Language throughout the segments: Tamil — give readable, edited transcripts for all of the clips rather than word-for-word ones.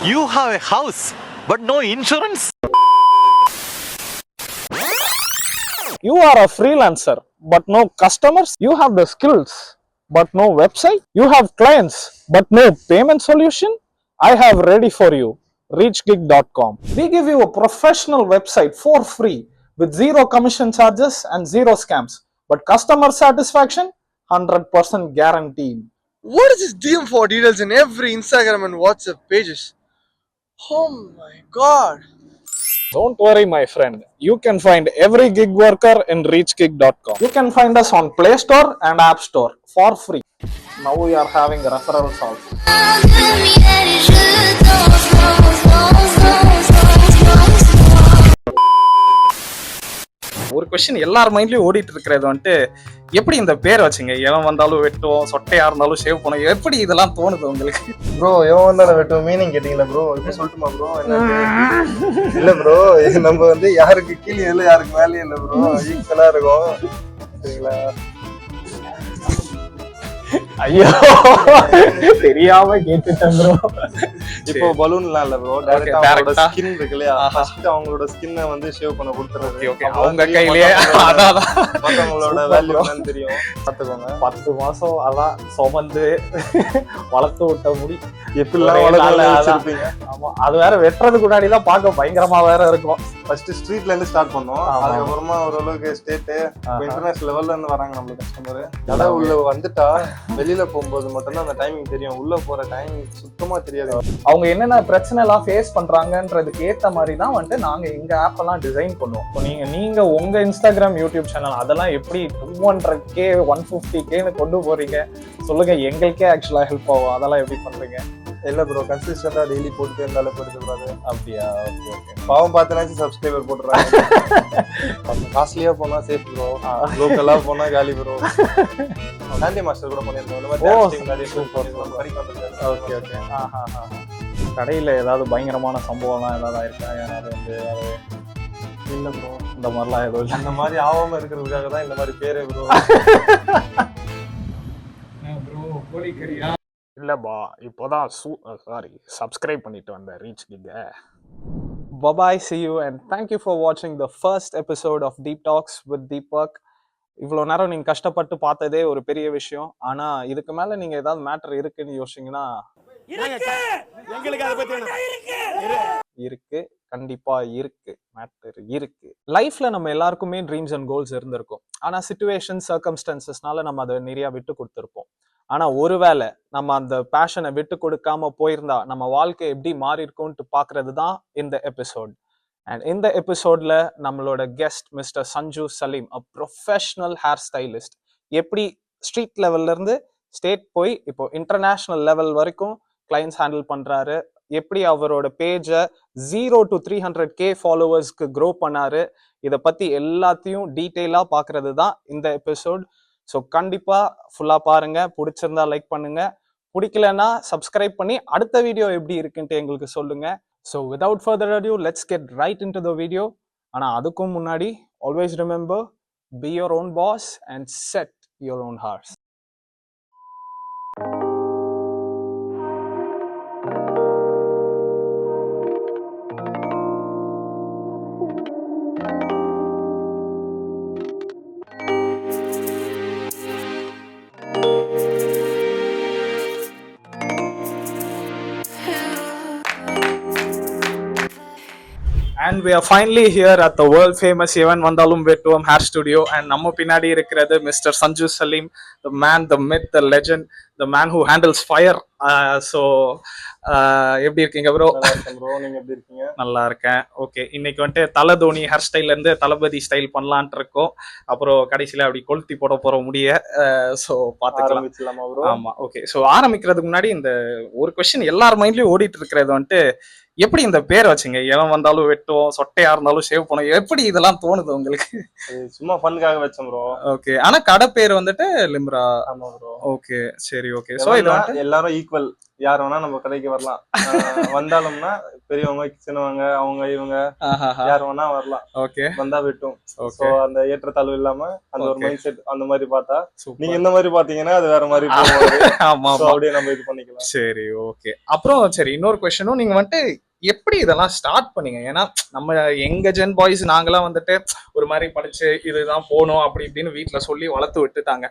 You have a house, but no insurance. You are a freelancer, but no customers. You have the skills, but no website. You have clients, but no payment solution. I have ready for you. ReachGig.com. We give you a professional website for free with zero commission charges and zero scams. But customer satisfaction, 100% guaranteed. What is this DM for details in every Instagram and WhatsApp pages? Oh my god. Don't worry, my friend. You can find every gig worker in ReachGig.com. You can find us on Play Store and App Store for free. Now we are having referrals also. ஒரு கொஸ்டின் எல்லார் மைண்ட்லயும் ஓடிட்டு இருக்கிறது வந்துட்டு எப்படி இந்த பேர் வச்சுங்க? எவன் வந்தாலும் வெட்டுவோம், சொட்டையா இருந்தாலும் ஷேவ் பண்ணுவோம், எப்படி இதெல்லாம் தோணுது உங்களுக்கு? ப்ரோ எவன் வந்தாலும் வெட்டுவோம் மீனிங் கேட்டீங்களா ப்ரோ? இப்போ சொல்லட்டுமா ப்ரோ? இல்ல ப்ரோ, நம்ம வந்து யாருக்கு கீழே இல்லை யாருக்கு மேலேயும் இல்லை ப்ரோ, ஈக்குவலா இருக்கும் சரிங்களா? ஐயோ தெரியாம கேட்டுட்டேன் ப்ரோ. இப்போ பலூன்லாம் இல்ல ப்ரோ, டைரக்டா அவங்களோட ஸ்கின் இருக்கு இல்லையா, ஃபர்ஸ்ட் அவங்களோட ஸ்கின்னை வந்து ஷேவ் பண்ண கொடுத்துறது. ஓகே, அவங்க கையிலேயே அதான் மத்தவங்களோட வேல்யூ என்னன்னு தெரியும். பாத்துக்கோங்க, 10 மாசம் அதான் சுமந்து வளர்த்து விட்ட முடி எப்படிலாம் வளர்த்துருப்பீங்க. ஆமா, அது வேற வெட்டுறதுக்கு முன்னாடி தான் பார்க்க பயங்கரமா வேற இருக்கும். ஃபர்ஸ்ட் ஸ்ட்ரீட்ல இருந்து ஸ்டார்ட் பண்ணோம், அதுக்கப்புறமா ஓரளவுக்கு ஸ்டேட் இன்டர்நேஷனல் லெவல்ல இருந்து வராங்க நம்மளுக்கு கஸ்டமர். அதாவது உள்ள வந்துட்டா வெளியில போகும்போது மட்டும்தான் அந்த டைமிங் தெரியும், உள்ள போற டைமிங் சுத்தமா தெரியாது. அவங்க என்னென்ன பிரச்சனை எல்லாம் ஃபேஸ் பண்றாங்கன்றதுக்கு ஏத்த மாதிரி தான் வந்துட்டு நாங்க எங்க ஆப் எல்லாம் டிசைன் பண்ணுவோம். நீங்க உங்க இன்ஸ்டாகிராம், யூடியூப் சேனல் அதெல்லாம் எப்படி 200K 150Kன்னு கொண்டு போறீங்க சொல்லுங்க. எங்களுக்கே ஆக்சுவலா ஹெல்ப் ஆகும். அதெல்லாம் எப்படி பண்றீங்க? இல்ல ப்ரோ, கன்சிஸ்டன்டா டெய்லி போட்டுட்டே இருந்தாலும் போட்டுக்கூடாது. அப்படியா? Okay okay. பாவம் பார்த்துனாச்சும் சப்ஸ்கிரைபர் போட்டுறாங்க. காஸ்ட்லியா போனா சேஃப் ப்ரோ, லோக்கலா போனா காலி ப்ரோ. சாண்டி மாஸ்டர் கூட பண்ணிருந்தோம். Okay okay. கடையில ஏதாவது பயங்கரமான சம்பவம்லாம் ஏதாவது ஆயிருக்கா? ஏதாவது வந்து இல்ல ப்ரோ, இந்த மாதிரிலாம் ஏதோ இல்லை. அந்த மாதிரி ஆகாம இருக்கிறதுக்காக தான் இந்த மாதிரி பேரே ப்ரோ. ப்ரோ கோழிக்கறியா? இல்லப்பா, இப்போதான் சப்ஸ்கிரைப் பண்ணிட்டு வந்தேன் reach கிக்க. Bye-bye, see you and thank you for watching the first episode of Deep Talks with Deepak. இவ்வளோ நேரம் நீங்க கஷ்டப்பட்டு பார்த்ததே ஒரு பெரிய விஷயம். ஆனா இதுக்கு மேல நீங்க ஏதாவது மேட்டர் இருக்குன்னு யோசிச்சீங்கன்னா இருக்கு, கண்டிப்பா இருக்கு, மேட்டர் இருக்கு. லைஃப்ல நம்ம எல்லாருக்குமே ட்ரீம்ஸ் அண்ட் கோல்ஸ் இருந்திருக்கும். ஆனா சிச்சுவேஷன் சர்க்கம்ஸ்டான்சஸ்னால நம்ம அதை நிறைய விட்டு கொடுத்துருப்போம். ஆனா ஒருவேளை நம்ம அந்த பேஷனை விட்டு கொடுக்காம போயிருந்தா நம்ம வாழ்க்கை எப்படி மாறி இருக்கும்னு பாக்குறது தான் இந்த எபிசோட். அண்ட் இந்த எபிசோட்ல நம்மளோட guest mister Sanju Salim, a professional hair stylist, எப்படி ஸ்ட்ரீட் லெவல்ல இருந்து ஸ்டேட் போய் இப்போ இன்டர்நேஷனல் லெவல் வரைக்கும் கிளைண்ட்ஸ் ஹேண்டில் பண்றாரு, எப்படி அவரோட பேஜை 0 to 300K ஃபாலோவர்ஸ்க்கு க்ரோ பண்ணாரு, இதை பத்தி எல்லாத்தையும் டீட்டெயிலா பாக்குறது தான் இந்த எபிசோட். ஸோ கண்டிப்பா ஃபுல்லா பாருங்க. பிடிச்சிருந்தா லைக் பண்ணுங்க, பிடிக்கலன்னா சப்ஸ்கிரைப் பண்ணி அடுத்த வீடியோ எப்படி இருக்குன்ட்டு எங்களுக்கு சொல்லுங்க. So without further adieu let's get right into the video. ஆனால் அதுக்கும் முன்னாடி always remember, be your own boss and set your own hours. And we are finally here at the world famous Evan Vandalum Vettuvam Hair Studio, and நம்ம பின்னாடி இருக்கிறது mister Sanju Salim, the man, the myth, the legend, the man who handles fire. So எப்படி இருக்கீங்க ப்ரோ? ப்ரோ நீங்க எப்படி இருக்கீங்க? நல்லா இருக்கேன். ஓகே, இன்னைக்கு வந்துட்டு தல தோனி ஹேர் ஸ்டைல்ல இருந்து தளபதி ஸ்டைல் பண்ணலான்ட்டு இருக்கோம். அப்புறம் கடைசியில அப்படி கொளுத்தி போட போற முடிய. ஸோ பாத்துக்கலாம். ஆமா, ஓகே. ஸோ ஆரம்பிக்கிறதுக்கு முன்னாடி இந்த ஒரு கொஸ்டின் எல்லார் மைண்ட்லயும் ஓடிட்டு இருக்கிறது வந்துட்டு எப்படி இந்த பேர் வச்சுங்க? எவன் வந்தாலும் வெட்டுவோம், சொட்டையா இருந்தாலும் ஷேவ் பண்ணுவோம், எப்படி இதெல்லாம் தோணுது உங்களுக்கு? சும்மா ஃபன்காக வச்சேன் ப்ரோ. ஓகே, ஆனா கடை பேர் வந்துட்டு லிம்ரா. ஆமா ப்ரோ. ஓகே, சரி, ஓகே. சோ இது எல்லாரும் ஈக்குவல், யார் வேணா நம்ம கடைக்கு வரலாம். வந்தாலும்னா பெரியவங்க சின்னவங்க அவங்க இவங்க யார் வேணா வரலாம், ஓகே வந்தா வெட்டும். சோ ஓகே அந்த ஏற்றத்தாழ்வு இல்லாம அந்த ஒரு Okay. மைண்ட் செட் அந்த மாதிரி பார்த்தா, நீங்க சூப்பர். இந்த மாதிரி பாத்தீங்கன்னா அது வேற மாதிரி போவாரு. ஆமா சோ ஆமா. அப்படியே நம்ம இது பண்ணிக்கலாம். சரி ஓகே. அப்புறம் சரி இன்னொரு கொஸ்டினும், நீங்க வந்துட்டு எப்படி இதெல்லாம் ஸ்டார்ட் பண்ணீங்க? ஏன்னா நம்ம எங்க ஜென் பாய்ஸ் நாங்கெல்லாம் வந்துட்டு ஒரு மாதிரி படிச்சு இதுதான் போகணும் அப்படி இப்படின்னு வீட்ல சொல்லி வளர்த்து விட்டுட்டாங்க.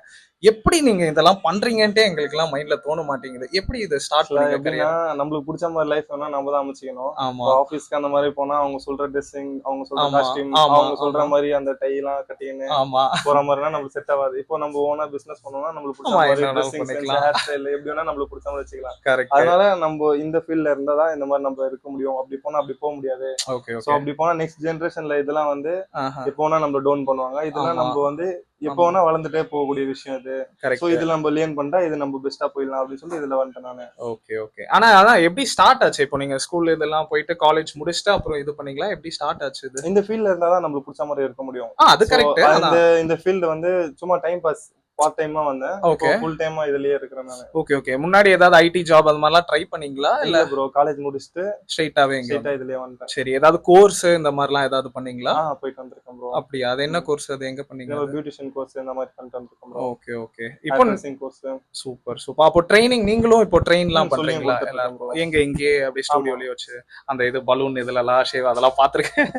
எப்படி நீங்க இதெல்லாம் பண்றீங்கன்ட்டே எங்களுக்கு எல்லாம் மைண்ட்ல தோண மாட்டேங்குது. எப்படி இதை ஸ்டார்ட் Actually பண்ணீங்க எப்படின்னா career? நம்மளுக்கு பிடிச்ச மாதிரி லைஃப் வேணா நம்ம தான் அமைச்சிக்கணும். ஆமா ஆபீஸ்க்கு அந்த மாதிரி போனா அவங்க சொல்ற ட்ரெஸ்ஸிங், அவங்க சொல்ற ஆமா காஸ்டியூம், ஆமா அவங்க சொல்ற ஆமா மாதிரி அந்த டை எல்லாம் கட்டின்னு ஆமா போற மாதிரினா நம்மளுக்கு செட் ஆகாது. இப்போ நம்ம ஓனா பிசினஸ் பண்ணோம்னா நம்மளுக்கு பிடிச்ச ஆமா, மாதிரி என்ன வேணாலும் ட்ரெஸ்ஸிங் சென்ஸ், பண்ணிக்கலாம். ஹேர் ஸ்டைல் எப்படி வேணா நம்மளுக்கு பிடிச்ச மாதிரி வச்சுக்கலாம். கரெக்ட். அதனால நம்ம இந்த ஃபீல்ட்ல இருந்தா தான் இந்த மாதிரி நம்ம இருக்க முடியும். அப்படி போனா அப்படி போக முடியாது. Okay so okay. அப்படி போனா நெக்ஸ்ட் ஜெனரேஷன்ல இதெல்லாம் வந்து ஆஹா எப்போ வேணா நம்ம டவுன் பண்ணுவாங்க. இதெல்லாம் ஆமா நம்ம வந்து எப்போ ஆமா வேணா வளர்ந்துட்டே போகக்கூடிய விஷயம் இது. So correct. இதுல நம்ம லேர்ன் பண்ணிட்டா இது நம்ம பெஸ்டா போயிடலாம் அப்படின்னு சொல்லி இதுல வந்துட்டேன் நானு. Okay okay. ஆனா அதான் எப்படி ஸ்டார்ட் ஆச்சு? இப்போ நீங்க ஸ்கூல் இதெல்லாம் போயிட்டு காலேஜ் முடிச்சுட்டு அப்புறம் இது பண்ணீங்களா? எப்படி ஸ்டார்ட் ஆச்சு இது? இந்த ஃபீல்ட்ல இருந்தா தான் நம்மளுக்கு பிடிச்ச மாதிரி இருக்க முடியும். அது சோ கரெக்ட். இந்த அதான் இந்த ஃபீல்டு வந்து சும்மா டைம் பாஸ் பார்ட் டைமா வந்தேன். இப்போ ஓகே ஃபுல் டைமா இதுலயே இருக்கிறேன் நானு. Okay okay. முன்னாடி ஏதாவது ஐடி ஜாப் அது மாதிரிலாம் ட்ரை பண்ணீங்களா இல்ல இல்ல ப்ரோ, காலேஜ் முடிச்சுட்டு ஸ்ட்ரைட்டாவே இங்க ஸ்ட்ரைட்டா இதுலயே வந்துட்டேன். சரி, ஏதாவது கோர்ஸ் இந்த மாதிரிலாம் ஏதாவது பண்ணீங்களா? போயிட்டு வந்திருக்கேன் ப்ரோ. அப்படியா? அது என்ன கோர்ஸ்? அது எங்க பண்ணீங்க? இன்னொரு பியூட்டிஷியன் கோர்ஸ் இந்த மாதிரி பண்ணிட்டு வந்திருக்கேன் ப்ரோ. Okay okay. இப்போ ட்ரெஸ்ஸிங் கோர்ஸ் சூப்பர் சூப்பர். அப்போ ட்ரைனிங் நீங்களும் இப்போ ட்ரெயின்லாம் சொல்லியும் பண்றீங்களா? கொடுத்துட்டு எல்லாரும் இருக்கேன் bro. எங்க இங்கே அப்படி ஸ்டுடியோலயே வச்சு அந்த இது பலூன் இதுலலாம் ஷேவ் அதெல்லாம் பாத்துருக்கேன்.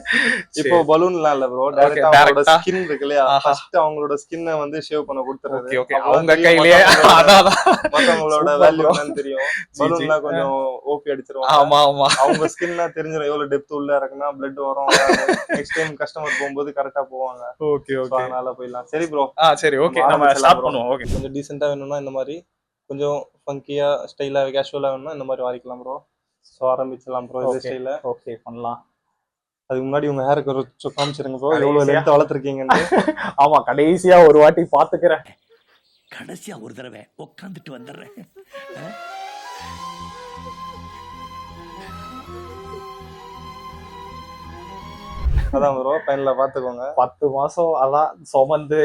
இப்போ பலூன்லாம் இல்ல ப்ரோ, Okay, டைரக்டா அவங்களோட direct-ஆ? ஸ்கின் இருக்கு இல்லையா, ஆஹா. ஃபர்ஸ்ட் அவங்களோட ஸ்கின்னை வந்து ஷேவ் பண்ண கொடுத்துறது. Okay okay. அவங்க கையிலேயே அதான் மத்தவங்களோட Super வேல்யூ bro. என்னன்னு தெரியும். G, G. பலூன்னா கொஞ்சம் ஓபி அடிச்சிருவாங்க. ஆமா ஆமா அவங்க ஸ்கின்னா தெரிஞ்சிடும் எவ்வளவு டெப்த் உள்ள இருக்குன்னா பிளட் வரும். நெக்ஸ்ட் டைம் கஸ்டமர் போகும்போது கரெக்டா போவாங்க. Okay So okay. அதனால போயிடலாம். சரி ப்ரோ, சரி ஓகே. நம்ம ஆரம்பிச்சிடலாம் ஸ்டார்ட் bro. பண்ணுவோம். ஓகே கொஞ்சம் டீசெண்டா வேணும்னா இந்த மாதிரி, கொஞ்சம் ஃபங்கியா ஸ்டைலா கேஷுவலா வேணும்னா இந்த மாதிரி வாரிக்கலாம் ப்ரோ. ஸோ ஆரம்பிச்சலாம் ப்ரோ இந்த Okay. ஸ்டைல. ஓகே பண்ணலாம். அதுக்கு முன்னாடி உங்க ஹேருக்கு ஒரு காமிச்சிருங்க ப்ரோ, கடைசியா. எவ்வளவு லென்த் வளர்த்துருக்கீங்கன்னு. ஆமா, கடைசியா ஒரு வாட்டி பாத்துக்கிறேன். கடைசியா ஒரு தடவை உட்காந்துட்டு வந்துடுறேன். அதான் ப்ரோ, பையன்ல பாத்துக்கோங்க 10 மாசம் அதான் சுமந்து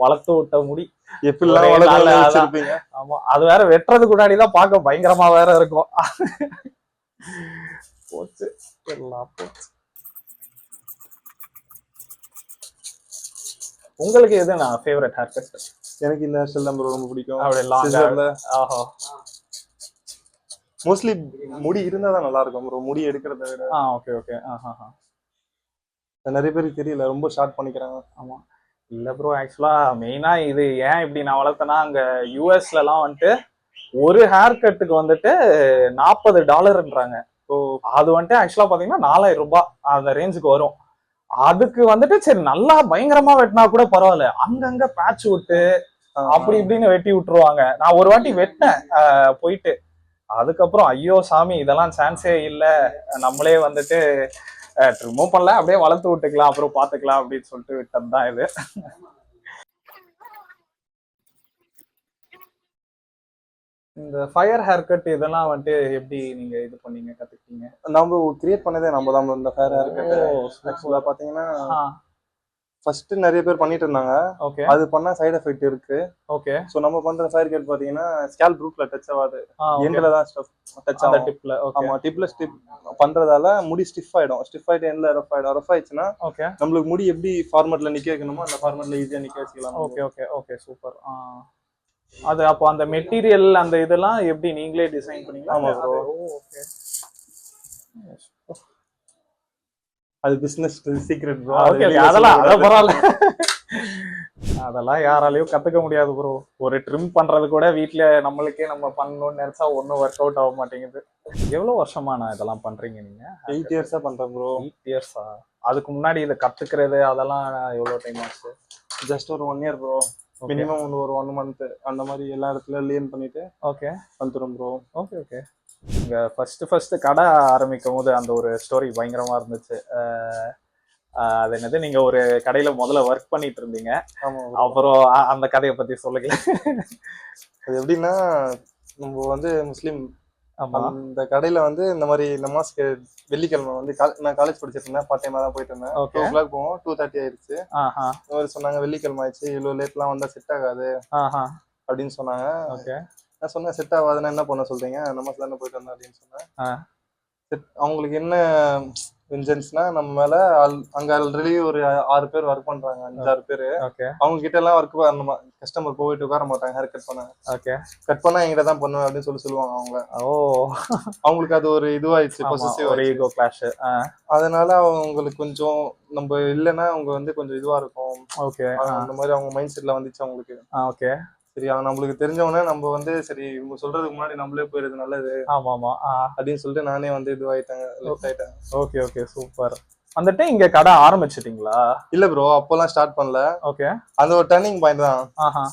வளர்த்து விட்ட முடி. எப்படிலாம் ஒரே நாள்ல வளர்த்து அதான். வச்சிருப்பீங்க. ஆமா, அது வேற வெட்டுறதுக்கு முன்னாடி தான் பார்க்க பயங்கரமா வேற இருக்கும். போச்சு எல்லாம் போச்சு. உங்களுக்கு எது நான் ஃபேவரட் ஹேர் கட்? எனக்கு இந்த ஹேர் ஸ்டைல் தான் ப்ரோ ரொம்ப பிடிக்கும். அப்படியே லாங் Scissorல ஆஹா. மோஸ்ட்லி முடி இருந்தா தான் நல்லா இருக்கும் ப்ரோ, முடி எடுக்கிறத விட. Okay okay. ஆஹா. நிறைய பேருக்கு தெரியல, ரொம்ப ஷார்ட் பண்ணிக்கிறாங்க. ஆமா. இல்ல ப்ரோ, ஆக்சுவலா மெயினா இது ஏன் இப்படி நான் வளர்த்தேன்னா, அங்க யூஎஸ்ல எல்லாம் வந்துட்டு ஒரு ஹேர் கட்டுக்கு வந்துட்டு $40ன்றாங்க. ஓ, அது வந்துட்டு ஆக்சுவலா பாத்தீங்கன்னா 4000 ரூபாய் அந்த ரேஞ்சுக்கு வரும். அதுக்கு வந்துட்டு சரி நல்லா பயங்கரமா வெட்டினா கூட பரவாயில்ல, அங்கங்க பேட்ச் விட்டு அப்படி இப்படின்னு வெட்டி விட்டுருவாங்க. நான் ஒரு வாட்டி வெட்டினேன் போயிட்டு. அதுக்கப்புறம் ஐயோ சாமி இதெல்லாம் சான்ஸே இல்ல, நம்மளே வந்துட்டு ரிமூவ் பண்ணல, அப்படியே வளர்த்து விட்டுக்கலாம் அப்புறம் பாத்துக்கலாம் அப்படின்னு சொல்லிட்டு விட்டதுதான் இது. இந்த ஃபயர் ஹேர் கட் இதெல்லாம் வந்துட்டு எப்படி நீங்க இது பண்ணீங்க, கத்துக்கிட்டீங்க? நம்ம கிரியேட் பண்ணதே நம்ம தான் இந்த ஃபேர் ஹேர் கட். ஆக்சுவலா பாத்தீங்கன்னா ஃபர்ஸ்ட் நிறைய பேர் பண்ணிட்டு இருந்தாங்க. ஓகே அது பண்ணா சைடு எஃபெக்ட் இருக்கு. ஓகே. சோ நம்ம பண்ற ஃபயர் கட் பாத்தீங்கன்னா ஸ்கேல்ப் ரூட்ல டச் ஆகாது, எண்ட்ல தான் டச் அந்த ஆகும். டிப்ல. ஓகே ஆமா, டிப்ல ஸ்டிப் பண்றதால முடி ஸ்டிஃப் ஆயிடும். ஸ்டிஃப் ஆயிட்டு எண்ட்ல ரஃப் ஆயிடும். ரஃப் ஆயிடுச்சுன்னா ஓகே நம்மளுக்கு முடி எப்படி ஃபார்மட்ல நிக்க வைக்கணுமோ அந்த ஃபார்மட்ல ஈஸியா நிக்க வச்சுக்கலாம். Okay okay okay super. அது அப்போ அந்த மெட்டீரியல் அந்த இதெல்லாம் எப்படி நீங்களே டிசைன் பண்ணீங்களா? ஆமா bro. ஓகே. அது பிசினஸ் சீக்ரெட் ப்ரோ. ஓகே அதெல்லாம் பரவாயில்ல. அதெல்லாம் யாராலையும் கத்துக்க முடியாது ப்ரோ. ஒரு ட்ரிம் பண்றது கூட வீட்ல நம்மளுக்கே நம்ம பண்ணணும்னு நினைச்சா ஒன்னும் ஒர்க் அவுட் ஆக மாட்டேங்குது. எவ்வளவு வருஷமா நான் இதெல்லாம் பண்றீங்க நீங்க? 8 இயர்ஸா பண்றேன் ப்ரோ. 8 இயர்ஸா? அதுக்கு முன்னாடி இதை கத்துக்கிறது அதெல்லாம் எவ்வளவு டைம் ஆச்சு? ஜஸ்ட் ஒரு 1 இயர் ப்ரோ. மினிமம் ஒரு 1 மந்த் அந்த மாதிரி எல்லா இடத்துல லேர்ன் பண்ணிட்டு ஓகே வந்துரும் ப்ரோ. Okay okay. இங்க ஃபர்ஸ்ட் கடை ஆரம்பிக்கும் போது அந்த ஒரு ஸ்டோரி பயங்கரமா இருந்துச்சு. அது என்னது, நீங்க ஒரு கடையில முதல்ல ஒர்க் பண்ணிட்டு இருந்தீங்க. ஆமா, அப்புறம் அந்த கதையை பத்தி சொல்லுங்க. அது எப்படின்னா, நம்ம வந்து முஸ்லீம். ஆமா. அந்த கடையில வந்து இந்த மாதிரி இந்த மாசத்துக்கு வெள்ளிக்கிழமை வந்து நான் காலேஜ் படிச்சிட்டு இருந்தேன், பார்ட் டைமா தான் போயிட்டு இருந்தேன். 2 o'clock போவோம், 2:30 ஆயிடுச்சு. இந்த மாதிரி சொன்னாங்க, வெள்ளிக்கிழமை ஆயிடுச்சு, இவ்வளவு லேட்லாம் வந்தா செட் ஆகாது அப்படின்னு சொன்னாங்க. ஓகே. நான் சொன்னேன், செட் ஆகாதுன்னா என்ன பண்ண சொல்றீங்க, நமாஸ் தானே போயிட்டு வந்தேன் அப்படின்னு சொன்னேன். அவங்களுக்கு என்ன வெஞ்சன்ஸ்னா நம்ம மேல அங்க ஆல்ரெடி ஒரு 6 பேர் ஒர்க் பண்றாங்க, 5-6 பேரு. ஓகே அவங்க கிட்ட எல்லாம் ஒர்க் நம்ம கஸ்டமர் போயிட்டு உட்கார மாட்டாங்க ஹேர் கட் பண்ண. ஓகே. கட் பண்ணா என்கிட்ட தான் பண்ணுவேன் அப்படின்னு சொல்லுவாங்க அவங்க. ஓ, அவங்களுக்கு அது ஒரு இதுவாயிடுச்சு, ஆமா, பொசசிவ் ஒரு ஆயிடுச்சு. Ego clash. அதனால அவங்களுக்கு கொஞ்சம் நம்ம இல்லைன்னா அவங்க வந்து கொஞ்சம் இதுவா இருக்கும். ஓகே. அந்த மாதிரி அவங்க மைண்ட் செட்ல வந்துச்சு அவங்களுக்கு. ஓகே. சரி, அவன் நம்மளுக்கு தெரிஞ்சவனே நம்ம வந்து சரி இவங்க சொல்றதுக்கு முன்னாடி நம்மளே போயிருது நல்லது ஆமா ஆமா. அப்படின்னு சொல்லிட்டு நானே வந்து இதுவாயிட்டேன், லெஃப்ட் ஆயிட்டேன். Okay okay, super. வந்துட்டு இங்க கடை ஆரம்பிச்சிட்டீங்களா? இல்ல ப்ரோ, அப்பெல்லாம் ஸ்டார்ட் பண்ணல. ஓகே. அது ஒரு டர்னிங் பாயிண்ட் தான். ஆஹா.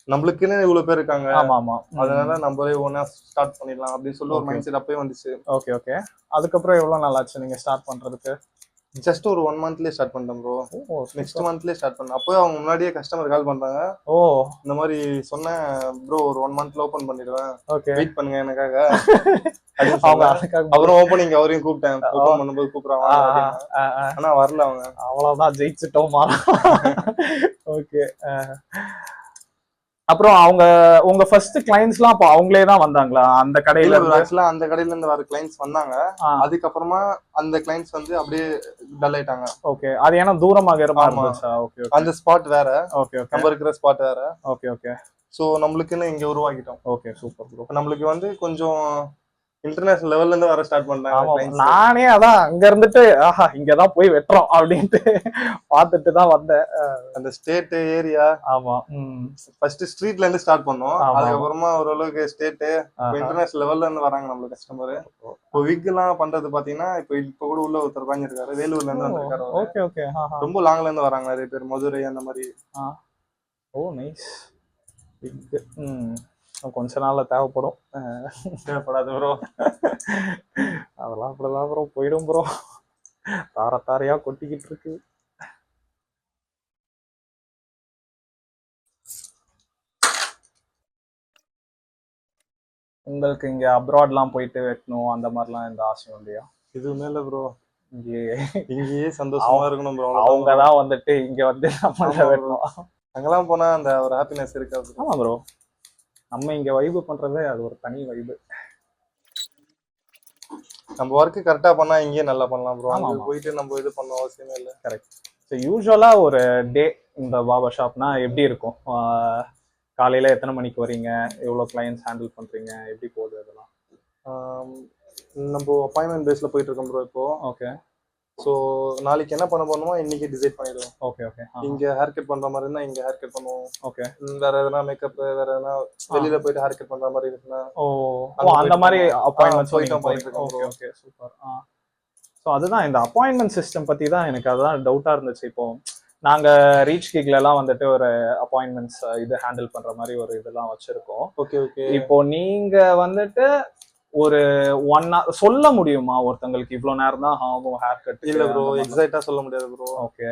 நம்மளுக்குன்னு இவ்வளவு பேர் இருக்காங்க, ஆமா ஆமா. அதனால நம்மளே ஒன்னா ஸ்டார்ட் பண்ணிடலாம் அப்படின்னு சொல்லி ஒரு மைண்ட் செட் அப்பயே வந்துச்சு. Okay okay. அதுக்கப்புறம் எவ்வளவு நாள் ஆச்சு நீங்க ஸ்டார்ட் பண்றதுக்கு? ஜஸ்ட் ஒரு 1 மந்த்லயே ஸ்டார்ட் பண்ணிட்டேன் ப்ரோ. நெக்ஸ்ட் மந்த்லயே ஸ்டார்ட் பண்ணேன். அப்போ அவங்க முன்னாடியே கஸ்டமர் கால் பண்றாங்க. ஓ, இந்த மாதிரி சொன்னேன் ப்ரோ, ஒரு 1 மந்த்ல ஓபன் பண்ணிடுவேன், ஓகே, வெயிட் பண்ணுங்க எனக்காக. அவங்க அப்புறம் ஓபனிங் அவரையும் கூப்பிட்டேன், ஓபன் பண்ணும்போது கூப்பிடுறாங்க. ஆனா வரல அவங்க. அவ்வளவுதான், ஜெயிச்சிட்டோமா. ஓகே. அப்புறம் அவங்க உங்க ஃபர்ஸ்ட் கிளைண்ட்ஸ்லாம் அப்போ அவங்களே தான் வந்தாங்களா அந்த கடையில? ஆக்சுவலா அந்த கடையில இருந்து வர கிளைண்ட்ஸ் வந்தாங்க. அதுக்கப்புறமா அந்த கிளைண்ட்ஸ் வந்து அப்படியே டல் ஆயிட்டாங்க. ஓகே. அது ஏன்னா தூரமாக இருந்துச்சா? ஓகே. அந்த ஸ்பாட் வேற, ஓகே ஓகே, நம்ம இருக்கிற ஸ்பாட் வேற. Okay okay. சோ நம்மளுக்குன்னு இங்க உருவாக்கிட்டோம். Okay, super bro. நம்மளுக்கு வந்து கொஞ்சம் இன்டர்நேஷனல் லெவல்ல இருந்து வர ஸ்டார்ட் பண்ணாங்க. நானே அதான் அங்க இருந்துட்டு ஆஹா இங்கதான் போய் வெட்டுறோம் அப்படின்ட்டு பாத்துட்டு தான் வந்தேன். அந்த ஸ்டேட் ஏரியா. ஆமா. ஃபர்ஸ்ட் ஸ்ட்ரீட்ல இருந்து ஸ்டார்ட் பண்ணோம். அதுக்கப்புறமா ஓரளவுக்கு ஸ்டேட், இன்டர்நேஷனல் லெவல்ல இருந்து வராங்க நம்மளுக்கு கஸ்டமர். இப்போ விக் எல்லாம் பண்றது பாத்தீங்கன்னா இப்ப கூட உள்ள ஒருத்தர் வாங்கியிருக்காரு, வேலூர்ல இருந்து வந்திருக்காரு. Okay okay. ரொம்ப லாங்ல இருந்து வராங்க நிறைய பேர், மதுரை அந்த மாதிரி. ஓ நைஸ். கொஞ்ச நாள்ல தேவைப்படும். தேவைப்படாது ப்ரோ. அதெல்லாம் அப்படிதான் ப்ரோ போயிடும் ப்ரோ. தாரையா கொட்டிக்கிட்டு இருக்கு. உங்களுக்கு இங்க அப்ராட்லாம் போயிட்டு வெட்டணும் அந்த மாதிரிலாம் எந்த ஆசையும் இல்லையா? எதுவுமே இல்ல ப்ரோ. இங்கேயே சந்தோஷமா இருக்கணும் ப்ரோ. அவங்கதான் வந்துட்டு இங்க வந்து நம்மள வெட்டணும். அங்கெல்லாம் போனா அந்த ஒரு ஹாப்பினஸ் இருக்காது. ஆமா ப்ரோ, நம்ம இங்க வைப் பண்றதே அது ஒரு தனி வைப். நம்ம ஒர்க் கரெக்டா பண்ணா இங்கேயே நல்லா பண்ணலாம் ப்ரோ. அங்க போயிட்டு நம்ம இது பண்ண அவசியமே இல்லை. கரெக்ட். ஸோ யூஸ்வலா ஒரு டே இந்த பார்பர் ஷாப்னா எப்படி இருக்கும்? காலையில எத்தனை மணிக்கு வரீங்க? எவ்வளவு கிளையன்ஸ் ஹேண்டில் பண்றீங்க? எப்படி போகுது அதெல்லாம்? நம்ம அப்பாயின்மெண்ட் பேஸ்ல போயிட்டு இருக்கோம் ப்ரோ இப்போ. ஓகே. ஸோ நாளைக்கு என்ன பண்ண போறோமோ இன்னைக்கு டிசைட் பண்ணிடுவோம். Okay okay. இங்க ஹேர் கட் பண்ற மாதிரி இருந்தா இங்க ஹேர் கட் பண்ணுவோம். ஓகே. வேற எதனா மேக்கப், வேற எதனா வெளியில போயிட்டு ஹேர் கட் பண்ற மாதிரி இருக்குன்னா அந்த மாதிரி அப்பாயின்மெண்ட்ஸ் போயிட்டு இருக்கோம். Okay okay, super. ஸோ அதுதான் இந்த அப்பாயின்மெண்ட் சிஸ்டம் பத்தி தான் எனக்கு அதுதான் டவுட்டா இருந்துச்சு. இப்போ நாங்க ரீச் கிக்ல எல்லாம் வந்துட்டு ஒரு அப்பாயின்மெண்ட்ஸ் இது ஹேண்டில் பண்ற மாதிரி ஒரு இதெல்லாம் வச்சிருக்கோம். Okay okay. இப்போ நீங்க வந்துட்டு ஒரு 1 hour சொல்ல முடியுமா ஒருத்தங்களுக்கு இவ்வளவு நேரம் தான் ஆகும் ஹேர் கட்? இல்ல ப்ரோ, எக்ஸாக்ட்டா சொல்ல முடியாது ப்ரோ. ஓகே.